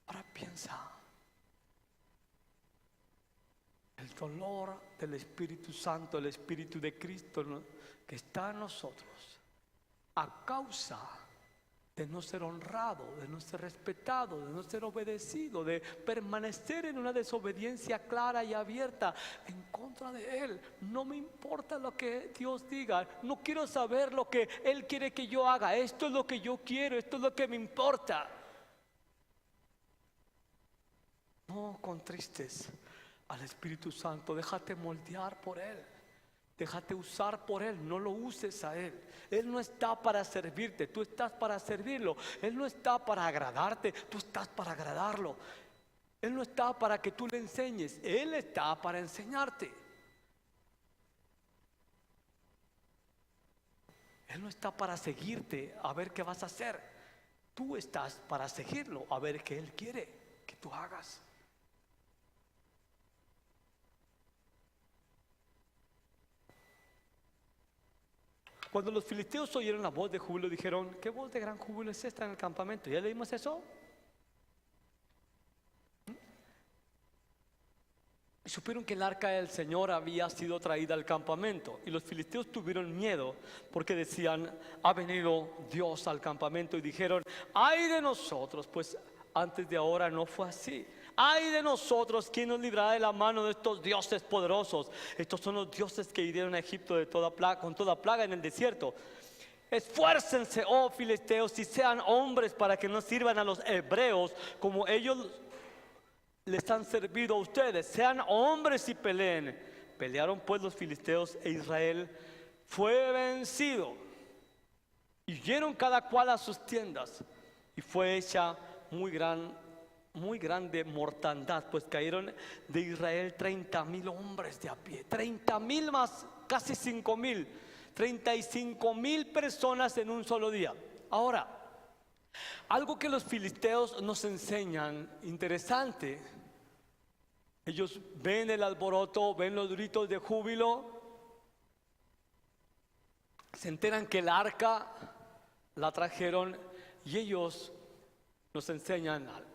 Ahora piensa. El dolor del Espíritu Santo, el Espíritu de Cristo que está en nosotros, a causa de no ser honrado, de no ser respetado, de no ser obedecido, de permanecer en una desobediencia clara y abierta en contra de Él. No me importa lo que Dios diga, no quiero saber lo que Él quiere que yo haga. Esto es lo que yo quiero, esto es lo que me importa. No contristes al Espíritu Santo, déjate moldear por Él, déjate usar por Él, no lo uses a Él. Él no está para servirte, tú estás para servirlo. Él no está para agradarte, tú estás para agradarlo. Él no está para que tú le enseñes, Él está para enseñarte. Él no está para seguirte a ver qué vas a hacer. Tú estás para seguirlo a ver qué Él quiere que tú hagas. Cuando los filisteos oyeron la voz de júbilo, dijeron: ¿qué voz de gran júbilo es esta en el campamento? ¿Ya leímos eso? Y supieron que el arca del Señor había sido traída al campamento. Y los filisteos tuvieron miedo porque decían: ha venido Dios al campamento. Y dijeron: ay de nosotros, pues antes de ahora no fue así. Ay de nosotros, ¿quién nos librará de la mano de estos dioses poderosos? Estos son los dioses que hirieron a Egipto de toda plaga, con toda plaga en el desierto. Esfuércense, oh filisteos, y sean hombres para que no sirvan a los hebreos como ellos les han servido a ustedes. Sean hombres y peleen. Pelearon pues los filisteos, e Israel fue vencido. Y huyeron cada cual a sus tiendas, y fue hecha muy grande mortandad, pues cayeron de Israel 30,000 hombres de a pie. 30,000 más casi 5,000, 35,000 personas en un solo día. Ahora, algo que los filisteos nos enseñan interesante: ellos ven el alboroto, ven los gritos de júbilo, se enteran que el arca la trajeron, y ellos nos enseñan algo.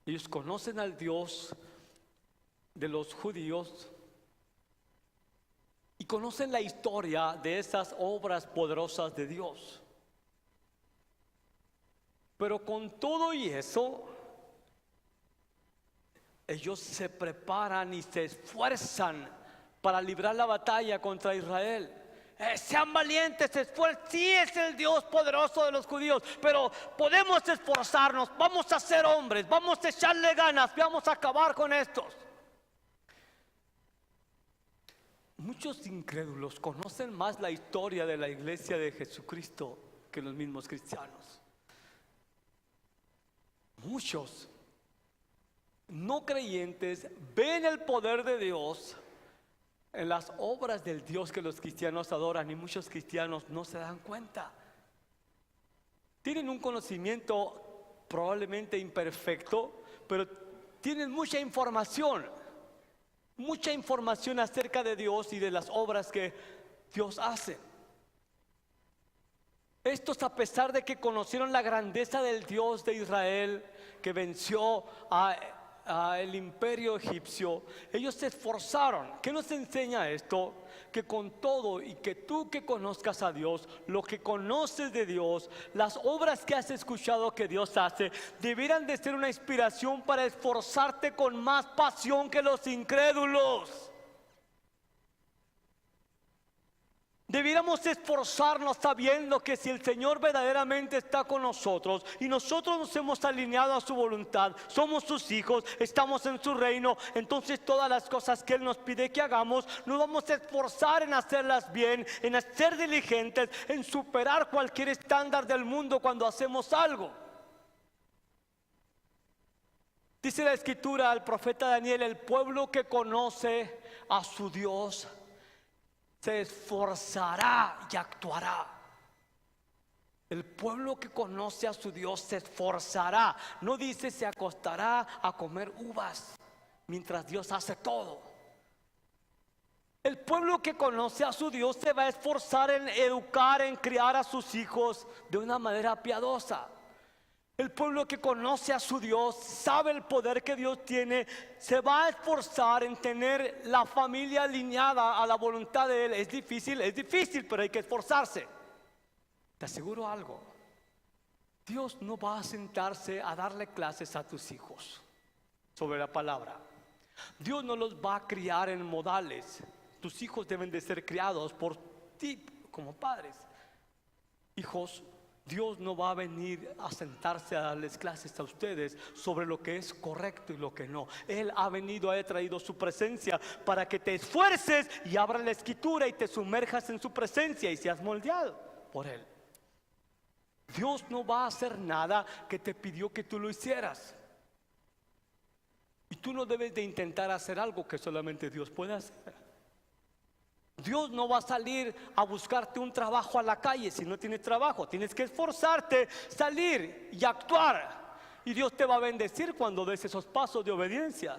Ellos conocen al Dios de los judíos y conocen la historia de esas obras poderosas de Dios. Pero con todo y eso, ellos se preparan y se esfuerzan para librar la batalla contra Israel. Sean valientes, se esfuerzan. Sí, es el Dios poderoso de los judíos, pero podemos esforzarnos, vamos a ser hombres, vamos a echarle ganas, vamos a acabar con estos. Muchos incrédulos conocen más la historia de la iglesia de Jesucristo que los mismos cristianos. Muchos no creyentes ven el poder de Dios en las obras del Dios que los cristianos adoran, y muchos cristianos no se dan cuenta. Tienen un conocimiento probablemente imperfecto, pero tienen mucha información acerca de Dios y de las obras que Dios hace. Estos, a pesar de que conocieron la grandeza del Dios de Israel, que venció el imperio egipcio, ellos se esforzaron. ¿Qué nos enseña esto? Que con todo, y que tú que conozcas a Dios, lo que conoces de Dios, las obras que has escuchado que Dios hace, debieran de ser una inspiración para esforzarte con más pasión que los incrédulos. Debiéramos esforzarnos sabiendo que si el Señor verdaderamente está con nosotros y nosotros nos hemos alineado a su voluntad, somos sus hijos, estamos en su reino, entonces todas las cosas que Él nos pide que hagamos, nos vamos a esforzar en hacerlas bien, en ser diligentes, en superar cualquier estándar del mundo cuando hacemos algo. Dice la Escritura al profeta Daniel: el pueblo que conoce a su Dios se esforzará y actuará. El pueblo que conoce a su Dios se esforzará. No dice se acostará a comer uvas mientras Dios hace todo. El pueblo que conoce a su Dios se va a esforzar en educar, en criar a sus hijos de una manera piadosa. El pueblo que conoce a su Dios, sabe el poder que Dios tiene, se va a esforzar en tener la familia alineada a la voluntad de Él. Es difícil, pero hay que esforzarse. Te aseguro algo: Dios no va a sentarse a darle clases a tus hijos sobre la palabra. Dios no los va a criar en modales. Tus hijos deben de ser criados por ti como padres. Hijos, Dios no va a venir a sentarse a darles clases a ustedes sobre lo que es correcto y lo que no. Él ha venido, ha traído su presencia para que te esfuerces y abras la Escritura y te sumerjas en su presencia y seas moldeado por Él. Dios no va a hacer nada que te pidió que tú lo hicieras. Y tú no debes de intentar hacer algo que solamente Dios puede hacer. Dios no va a salir a buscarte un trabajo a la calle si no tienes trabajo. Tienes que esforzarte, salir y actuar. Y Dios te va a bendecir cuando des esos pasos de obediencia.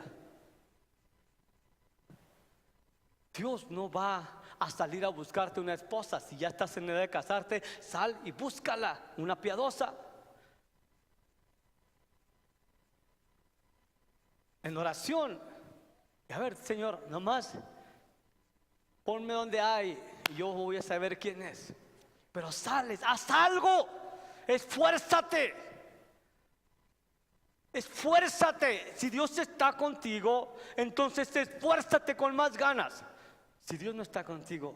Dios no va a salir a buscarte una esposa. Si ya estás en edad de casarte, sal y búscala, una piadosa. En oración. Y a ver, Señor, nomás ponme donde hay y yo voy a saber quién es. Pero sales, haz algo. Esfuérzate. Esfuérzate. Si Dios está contigo, entonces esfuérzate con más ganas. Si Dios no está contigo,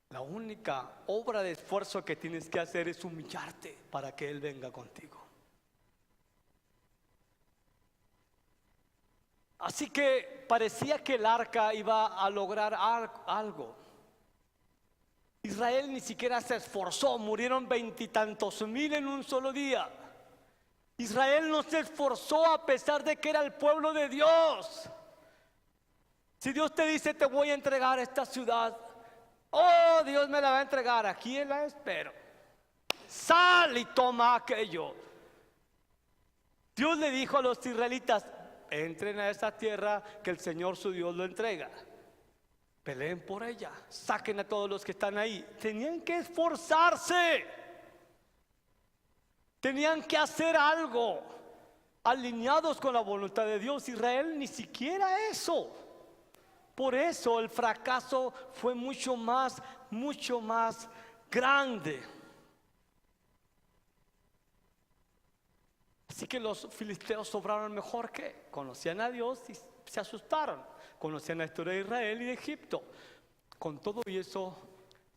la única obra de esfuerzo que tienes que hacer es humillarte para que Él venga contigo. Así que parecía que el arca iba a lograr algo. Israel ni siquiera se esforzó, murieron 20 y tantos mil en un solo día. Israel no se esforzó a pesar de que era el pueblo de Dios. Si Dios te dice te voy a entregar esta ciudad, oh, Dios me la va a entregar, aquí la espero. Sal y toma aquello. Dios le dijo a los israelitas, entren a esa tierra que el Señor su Dios lo entrega. Peleen por ella, saquen a todos los que están ahí. Tenían que esforzarse, tenían que hacer algo alineados con la voluntad de Dios. Israel ni siquiera eso. Por eso el fracaso fue mucho más grande. Así que los filisteos obraron mejor que conocían a Dios y se asustaron. Conocían la historia de Israel y de Egipto. Con todo y eso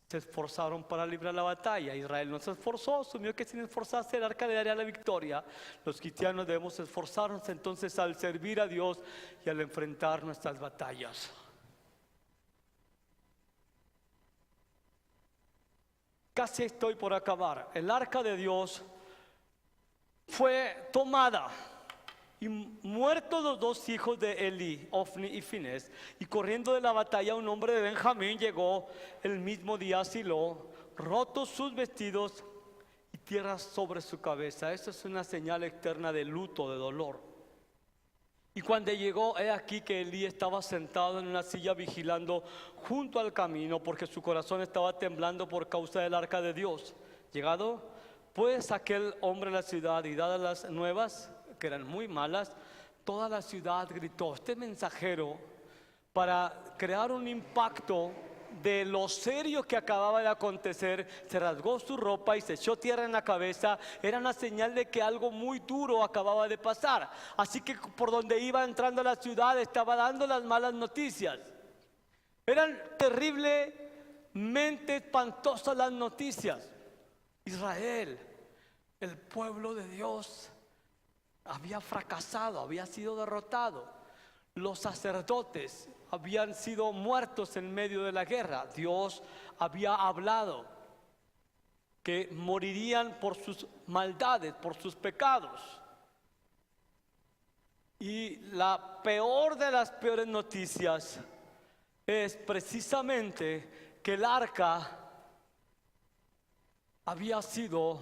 se esforzaron para librar la batalla. Israel no se esforzó, asumió que sin esforzarse el arca le daría la victoria. Los cristianos debemos esforzarnos entonces al servir a Dios y al enfrentar nuestras batallas. Casi estoy por acabar. El arca de Dios fue tomada y muertos los dos hijos de Eli, Ofni y Finés, y corriendo de la batalla un hombre de Benjamín llegó el mismo día a Silo, rotos sus vestidos y tierra sobre su cabeza. Esa es una señal externa de luto, de dolor. Y cuando llegó, he aquí que Elí estaba sentado en una silla vigilando junto al camino, porque su corazón estaba temblando por causa del arca de Dios. Llegado pues aquel hombre a la ciudad y dadas las nuevas, que eran muy malas, toda la ciudad gritó. Este mensajero, para crear un impacto de lo serio que acababa de acontecer, se rasgó su ropa y se echó tierra en la cabeza. Era una señal de que algo muy duro acababa de pasar. Así que por donde iba entrando a la ciudad estaba dando las malas noticias. Eran terriblemente espantosas las noticias. Israel, el pueblo de Dios, había fracasado, había sido derrotado. Los sacerdotes habían sido muertos en medio de la guerra. Dios había hablado que morirían por sus maldades, por sus pecados. Y la peor de las peores noticias es precisamente que el arca había sido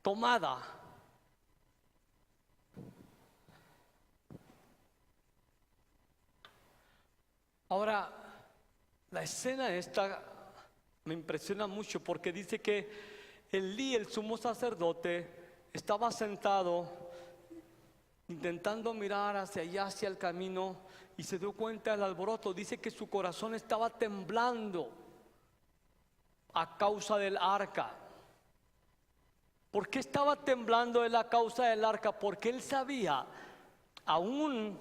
tomada. Ahora, la escena esta me impresiona mucho porque dice que Elí, el sumo sacerdote, estaba sentado intentando mirar hacia allá, hacia el camino, y se dio cuenta del alboroto. Dice que su corazón estaba temblando a causa del arca. ¿Por qué estaba temblando él a causa del arca? Porque él sabía, aún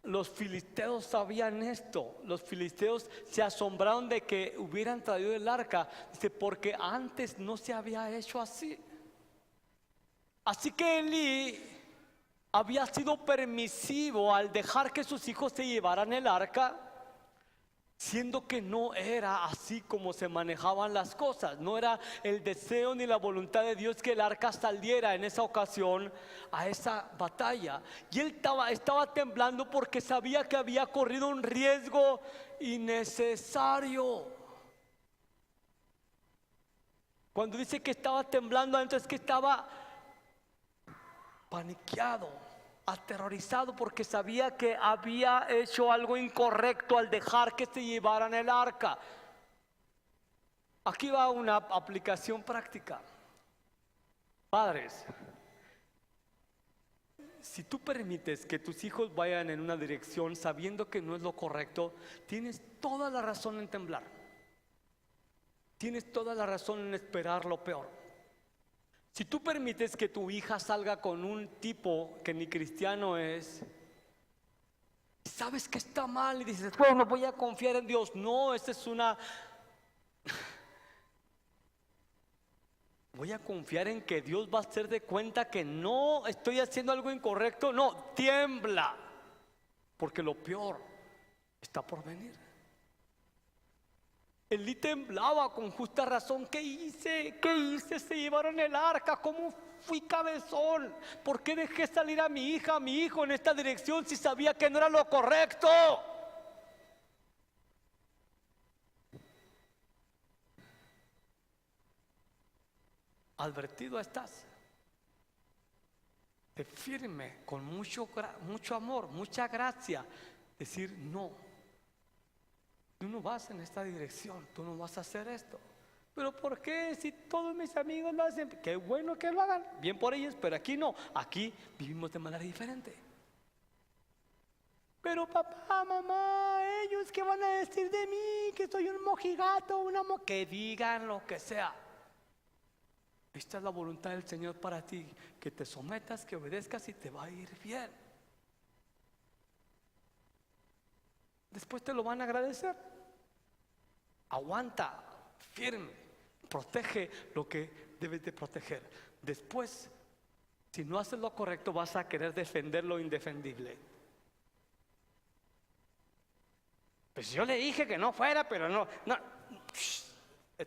los filisteos sabían esto. Los filisteos se asombraron de que hubieran traído el arca. Dice, porque antes no se había hecho así. Así que Elí había sido permisivo al dejar que sus hijos se llevaran el arca. siendo que no era así como se manejaban las cosas. No era el deseo ni la voluntad de Dios que el arca saliera en esa ocasión a esa batalla. Y él estaba temblando porque sabía que había corrido un riesgo innecesario. Cuando dice que estaba temblando, entonces que estaba paniqueado, aterrorizado, porque sabía que había hecho algo incorrecto al dejar que se llevaran el arca. Aquí va una aplicación práctica. Padres, si tú permites que tus hijos vayan en una dirección sabiendo que no es lo correcto, tienes toda la razón en temblar. Tienes toda la razón en esperar lo peor. Si tú permites que tu hija salga con un tipo que ni cristiano es, sabes que está mal y dices, bueno, voy a confiar en Dios. No, esa es una... Voy a confiar en que Dios va a hacer de cuenta que no estoy haciendo algo incorrecto. No, tiembla, porque lo peor está por venir. Elí temblaba con justa razón. ¿Qué hice? ¿Qué hice? Se llevaron el arca. ¿Cómo fui cabezón? ¿Por qué dejé salir a mi hija, a mi hijo en esta dirección si sabía que no era lo correcto? Advertido estás. De firme, con mucho amor, mucha gracia, decir no. Tú no vas en esta dirección, tú no vas a hacer esto. ¿Pero por qué? Si todos mis amigos lo hacen, qué bueno que lo hagan, bien por ellos, pero aquí no. Aquí vivimos de manera diferente. Pero papá, mamá, ellos qué van a decir de mí, que soy un mojigato, que digan lo que sea. Esta es la voluntad del Señor para ti, que te sometas, que obedezcas y te va a ir bien. Después te lo van a agradecer. Aguanta, firme, protege lo que debes de proteger. Después, si no haces lo correcto, vas a querer defender lo indefendible. Pues yo le dije que no fuera, pero no.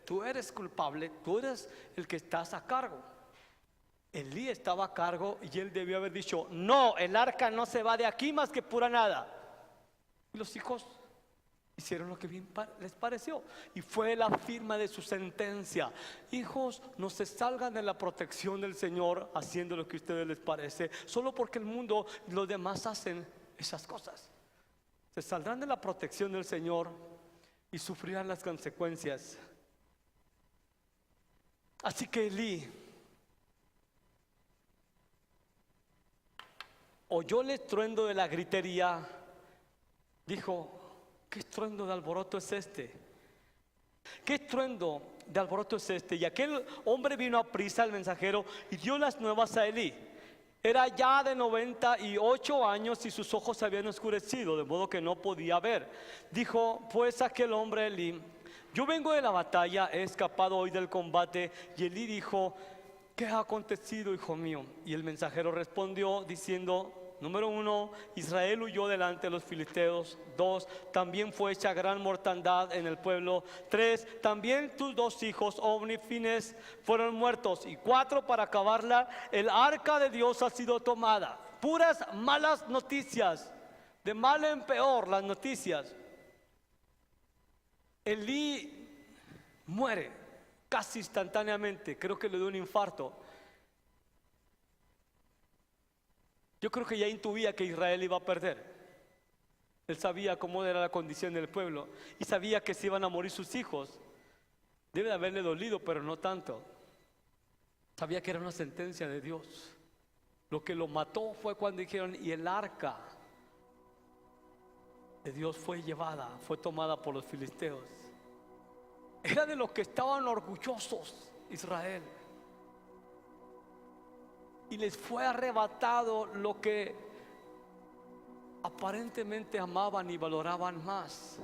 Tú eres culpable, tú eres el que estás a cargo. Elí estaba a cargo y él debió haber dicho, no, el arca no se va de aquí más que pura nada. Y los hijos hicieron lo que bien les pareció, y fue la firma de su sentencia. Hijos, no se salgan de la protección del Señor haciendo lo que a ustedes les parece, solo porque el mundo y los demás hacen esas cosas. Se saldrán de la protección del Señor y sufrirán las consecuencias. Así que Elí oyó el estruendo de la gritería. Dijo, ¿qué estruendo de alboroto es este? ¿Qué estruendo de alboroto es este? Y aquel hombre vino a prisa, el mensajero, y dio las nuevas a Elí. Era ya de 98 años y sus ojos se habían oscurecido, de modo que no podía ver. Dijo pues aquel hombre a Elí, yo vengo de la batalla, he escapado hoy del combate. Y Elí dijo, ¿qué ha acontecido, hijo mío? Y el mensajero respondió diciendo, número 1, Israel huyó delante de los filisteos. 2, también fue hecha gran mortandad en el pueblo. 3, también tus 2 hijos, Ofni y Finehas, fueron muertos. Y 4, para acabarla, el arca de Dios ha sido tomada. Puras malas noticias, de mal en peor las noticias. Elí muere casi instantáneamente, creo que le dio un infarto. Yo creo que ya intuía que Israel iba a perder. Él sabía cómo era la condición del pueblo y sabía que se iban a morir sus hijos. Debe de haberle dolido, pero no tanto. Sabía que era una sentencia de Dios. Lo que lo mató fue cuando dijeron, y el arca de Dios fue llevada, fue tomada por los filisteos. Era de los que estaban orgullosos Israel. Y les fue arrebatado lo que aparentemente amaban y valoraban más.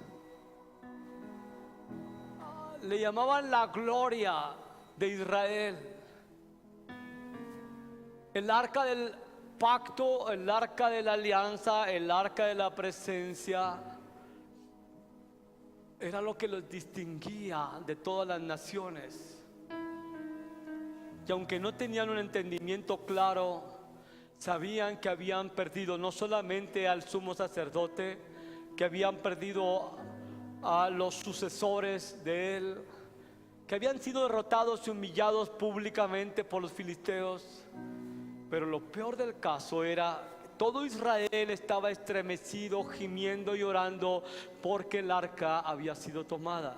Le llamaban la gloria de Israel. El arca del pacto, el arca de la alianza, el arca de la presencia. Era lo que los distinguía de todas las naciones. Y aunque no tenían un entendimiento claro, sabían que habían perdido no solamente al sumo sacerdote, que habían perdido a los sucesores de él, que habían sido derrotados y humillados públicamente por los filisteos. Pero lo peor del caso era que todo Israel estaba estremecido, gimiendo y orando porque el arca había sido tomada.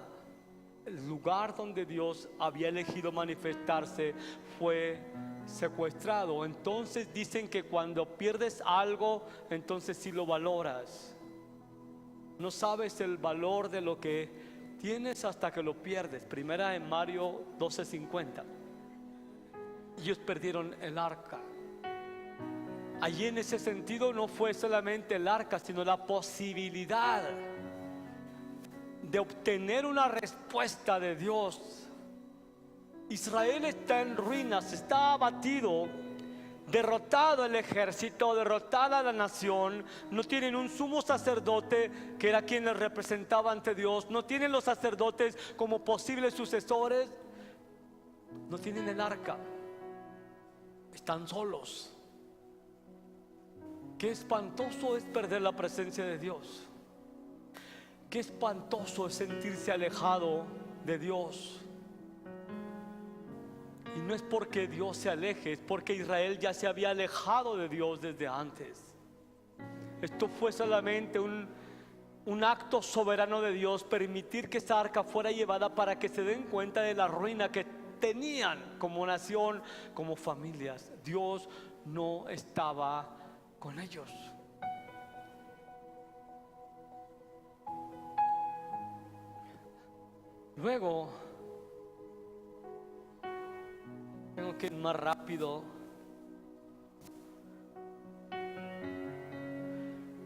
El lugar donde Dios había elegido manifestarse fue secuestrado. Entonces dicen que cuando pierdes algo, entonces sí lo valoras. No sabes el valor de lo que tienes hasta que lo pierdes. Primera en Mario 12:50. Ellos perdieron el arca. Allí en ese sentido no fue solamente el arca, sino la posibilidad de obtener una respuesta de Dios. Israel está en ruinas, está abatido, derrotado el ejército, derrotada la nación. No tienen un sumo sacerdote que era quien les representaba ante Dios. No tienen los sacerdotes como posibles sucesores. No tienen el arca. Están solos. Qué espantoso es perder la presencia de Dios. Qué espantoso es sentirse alejado de Dios. Y no es porque Dios se aleje, es porque Israel ya se había alejado de Dios desde antes. Esto fue solamente un acto soberano de Dios, permitir que esa arca fuera llevada para que se den cuenta de la ruina que tenían como nación, como familias. Dios no estaba con ellos. Luego, tengo que ir más rápido.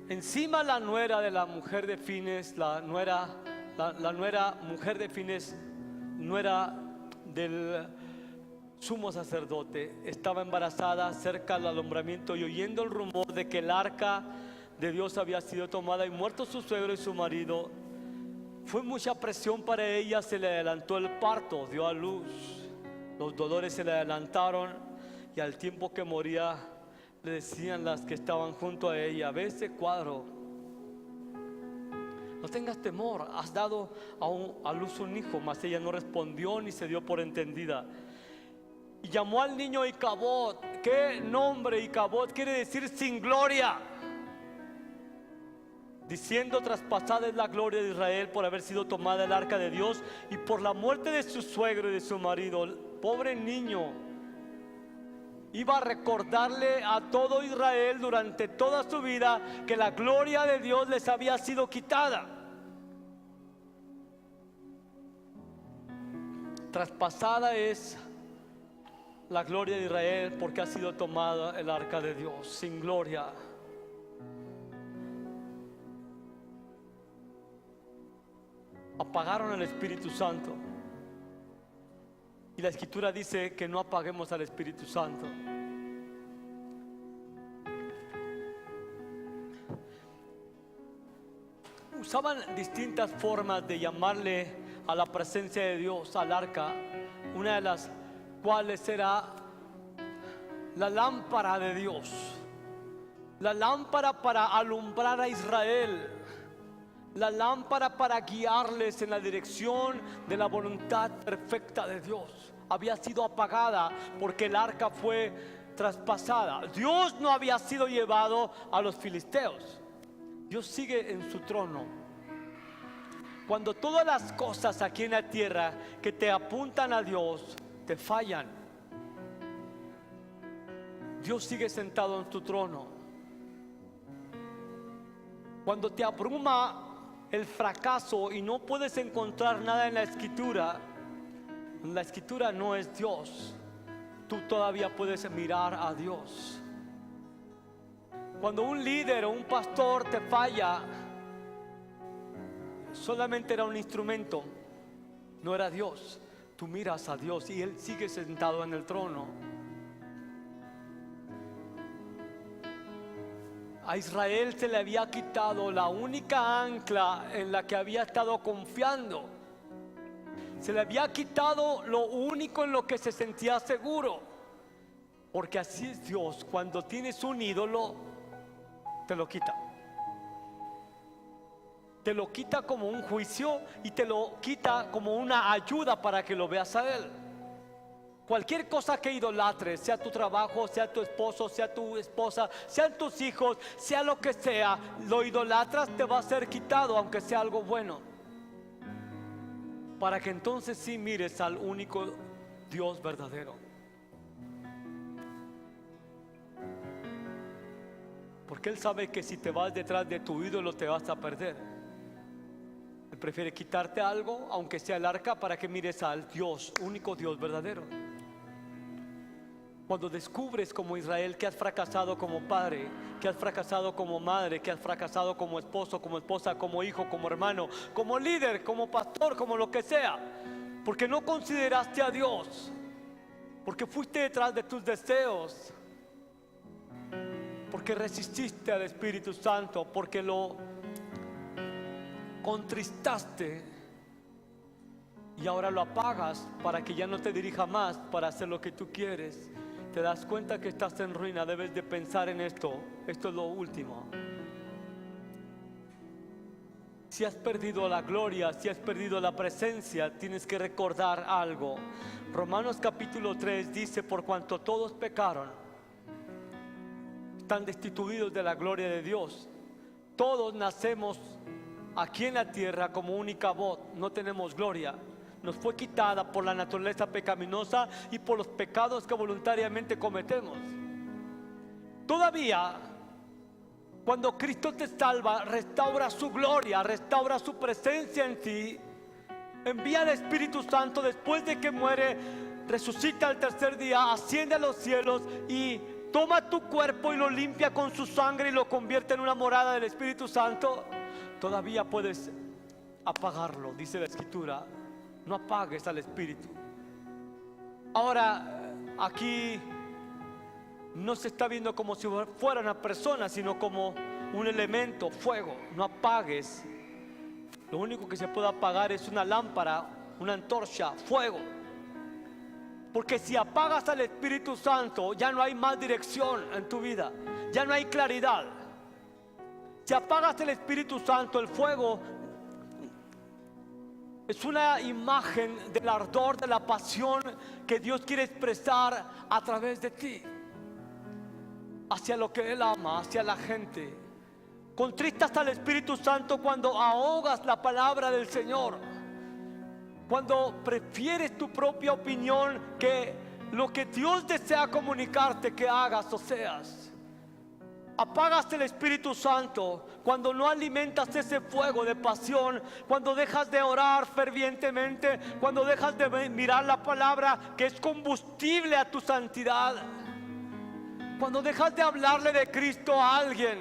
Encima la nuera de la mujer de Fines, la nuera mujer de Fines, nuera del sumo sacerdote, estaba embarazada cerca del alumbramiento y oyendo el rumor de que el arca de Dios había sido tomada y muerto su suegro y su marido, fue mucha presión para ella, se le adelantó el parto, dio a luz, los dolores se le adelantaron y al tiempo que moría le decían las que estaban junto a ella: ve ese cuadro, no tengas temor, has dado a luz un hijo. Mas ella no respondió ni se dio por entendida. Y llamó al niño Icabod. ¿Qué nombre? Icabod quiere decir sin gloria, diciendo: traspasada es la gloria de Israel por haber sido tomada el arca de Dios y por la muerte de su suegro y de su marido. El pobre niño iba a recordarle a todo Israel durante toda su vida que la gloria de Dios les había sido quitada. Traspasada es la gloria de Israel porque ha sido tomada el arca de Dios sin gloria. Apagaron el Espíritu Santo. Y la Escritura dice que no apaguemos al Espíritu Santo. Usaban distintas formas de llamarle a la presencia de Dios, al arca, una de las cuales era la lámpara de Dios, la lámpara para alumbrar a Israel, la lámpara para guiarles en la dirección de la voluntad perfecta de Dios. Había sido apagada porque el arca fue traspasada. Dios no había sido llevado a los filisteos. Dios sigue en su trono. Cuando todas las cosas aquí en la tierra que te apuntan a Dios te fallan, Dios sigue sentado en tu trono. Cuando te abruma el fracaso y no puedes encontrar nada en la Escritura no es Dios. Tú todavía puedes mirar a Dios. Cuando un líder o un pastor te falla, solamente era un instrumento, no era Dios. Tú miras a Dios y Él sigue sentado en el trono. A Israel se le había quitado la única ancla en la que había estado confiando. Se le había quitado lo único en lo que se sentía seguro. Porque así es Dios, cuando tienes un ídolo, te lo quita. Te lo quita como un juicio y te lo quita como una ayuda para que lo veas a Él. Cualquier cosa que idolatres, sea tu trabajo, sea tu esposo, sea tu esposa, sean tus hijos, sea lo que sea, lo idolatras, te va a ser quitado, aunque sea algo bueno. Para que entonces sí mires al único Dios verdadero. Porque Él sabe que si te vas detrás de tu ídolo te vas a perder. Él prefiere quitarte algo, aunque sea el arca, para que mires al Dios, único Dios verdadero. Cuando descubres como Israel que has fracasado como padre, que has fracasado como madre, que has fracasado como esposo, como esposa, como hijo, como hermano, como líder, como pastor, como lo que sea, porque no consideraste a Dios, porque fuiste detrás de tus deseos, porque resististe al Espíritu Santo, porque lo contristaste y ahora lo apagas para que ya no te dirija más para hacer lo que tú quieres. Te das cuenta que estás en ruina. Debes de pensar en esto. Esto es lo último. Si has perdido la gloria, si has perdido la presencia, tienes que recordar algo. Romanos capítulo 3 dice: por cuanto todos pecaron, están destituidos de la gloria de Dios. Todos nacemos aquí en la tierra como única voz, no tenemos gloria. Nos fue quitada por la naturaleza pecaminosa y por los pecados que voluntariamente cometemos. Todavía, cuando Cristo te salva, restaura su gloria, restaura su presencia en ti, envía al Espíritu Santo después de que muere, resucita al tercer día, asciende a los cielos y toma tu cuerpo y lo limpia con su sangre y lo convierte en una morada del Espíritu Santo. Todavía puedes apagarlo, dice la Escritura. No apagues al Espíritu. Ahora, aquí no se está viendo como si fuera una persona, sino como un elemento, fuego. No apagues. Lo único que se puede apagar es una lámpara, una antorcha, fuego. Porque si apagas al Espíritu Santo, ya no hay más dirección en tu vida, ya no hay claridad. Si apagas el Espíritu Santo, el fuego es una imagen del ardor, de la pasión que Dios quiere expresar a través de ti, hacia lo que Él ama, hacia la gente. Contristas al Espíritu Santo cuando ahogas la palabra del Señor, cuando prefieres tu propia opinión que lo que Dios desea comunicarte que hagas o seas. Apagas el Espíritu Santo cuando no alimentas ese fuego de pasión, cuando dejas de orar fervientemente, cuando dejas de mirar la palabra que es combustible a tu santidad, cuando dejas de hablarle de Cristo a alguien.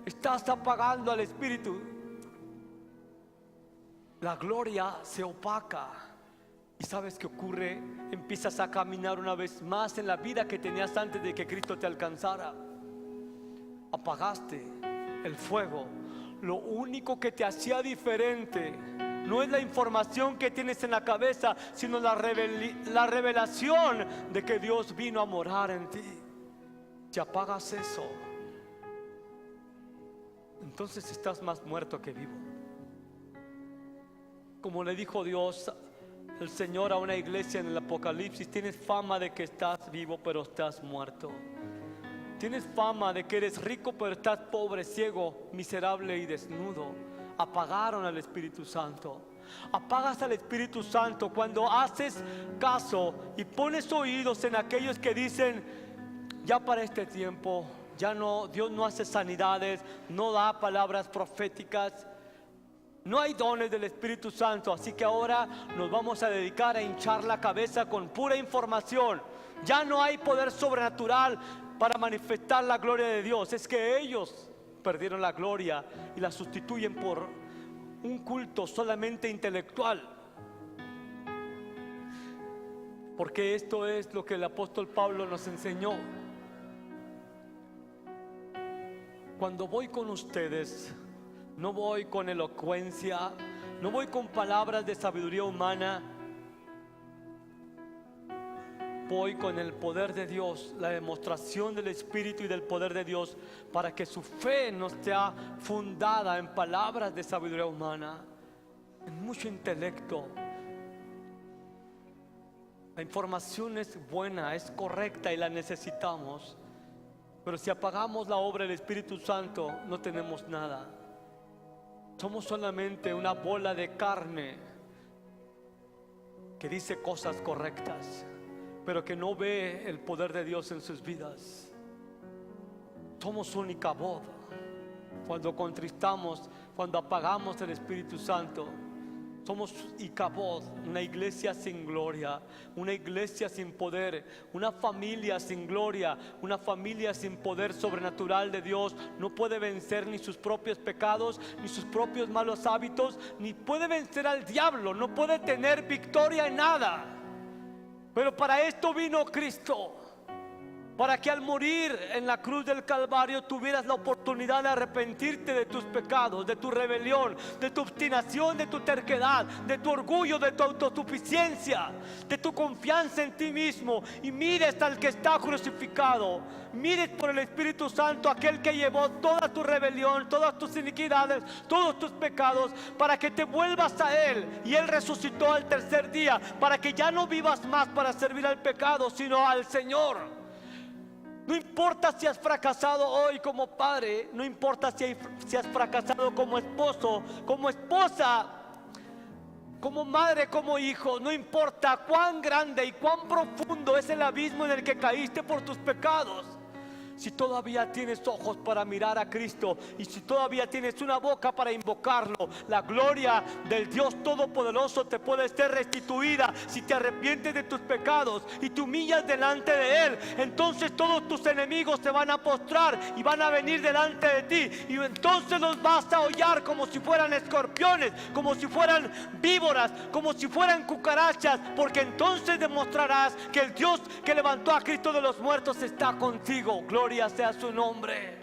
Estás apagando al Espíritu. La gloria se opaca. ¿Y sabes qué ocurre? Empiezas a caminar una vez más en la vida que tenías antes de que Cristo te alcanzara. Apagaste el fuego. Lo único que te hacía diferente no es la información que tienes en la cabeza, sino la revelación de que Dios vino a morar en ti. Si apagas eso, entonces estás más muerto que vivo. Como le dijo Dios, el Señor, a una iglesia en el Apocalipsis: tienes fama de que estás vivo, pero estás muerto. Tienes fama de que eres rico, pero estás pobre, ciego, miserable y desnudo. Apagaron al Espíritu Santo. Apagas al Espíritu Santo cuando haces caso y pones oídos en aquellos que dicen: ya para este tiempo, ya no, Dios no hace sanidades, no da palabras proféticas, no hay dones del Espíritu Santo, así que ahora nos vamos a dedicar a hinchar la cabeza con pura información. Ya no hay poder sobrenatural para manifestar la gloria de Dios. Es que ellos perdieron la gloria y la sustituyen por un culto solamente intelectual. Porque esto es lo que el apóstol Pablo nos enseñó. Cuando voy con ustedes, no voy con elocuencia, no voy con palabras de sabiduría humana. Voy con el poder de Dios, la demostración del Espíritu y del poder de Dios, para que su fe no sea fundada en palabras de sabiduría humana, en mucho intelecto. La información es buena, es correcta y la necesitamos, pero si apagamos la obra del Espíritu Santo, no tenemos nada. Somos solamente una bola de carne que dice cosas correctas, pero que no ve el poder de Dios en sus vidas. Somos única voz. Cuando contristamos, cuando apagamos el Espíritu Santo, somos Icabod, una iglesia sin gloria, una iglesia sin poder, una familia sin gloria, una familia sin poder sobrenatural de Dios. No puede vencer ni sus propios pecados, ni sus propios malos hábitos, ni puede vencer al diablo, no puede tener victoria en nada. Pero para esto vino Cristo, para que al morir en la cruz del Calvario tuvieras la oportunidad de arrepentirte de tus pecados, de tu rebelión, de tu obstinación, de tu terquedad, de tu orgullo, de tu autosuficiencia, de tu confianza en ti mismo, y mires al que está crucificado. Mires por el Espíritu Santo aquel que llevó toda tu rebelión, todas tus iniquidades, todos tus pecados, para que te vuelvas a Él. Y Él resucitó al tercer día, para que ya no vivas más para servir al pecado, sino al Señor. No importa si has fracasado hoy como padre, no importa si has fracasado como esposo, como esposa, como madre, como hijo. No importa cuán grande y cuán profundo es el abismo en el que caíste por tus pecados. Si todavía tienes ojos para mirar a Cristo, y si todavía tienes una boca para invocarlo, la gloria del Dios Todopoderoso te puede ser restituida. Si te arrepientes de tus pecados y te humillas delante de Él, entonces todos tus enemigos se van a postrar y van a venir delante de ti, y entonces los vas a hollar como si fueran escorpiones, como si fueran víboras, como si fueran cucarachas, porque entonces demostrarás que el Dios que levantó a Cristo de los muertos está contigo. Gloria sea su nombre.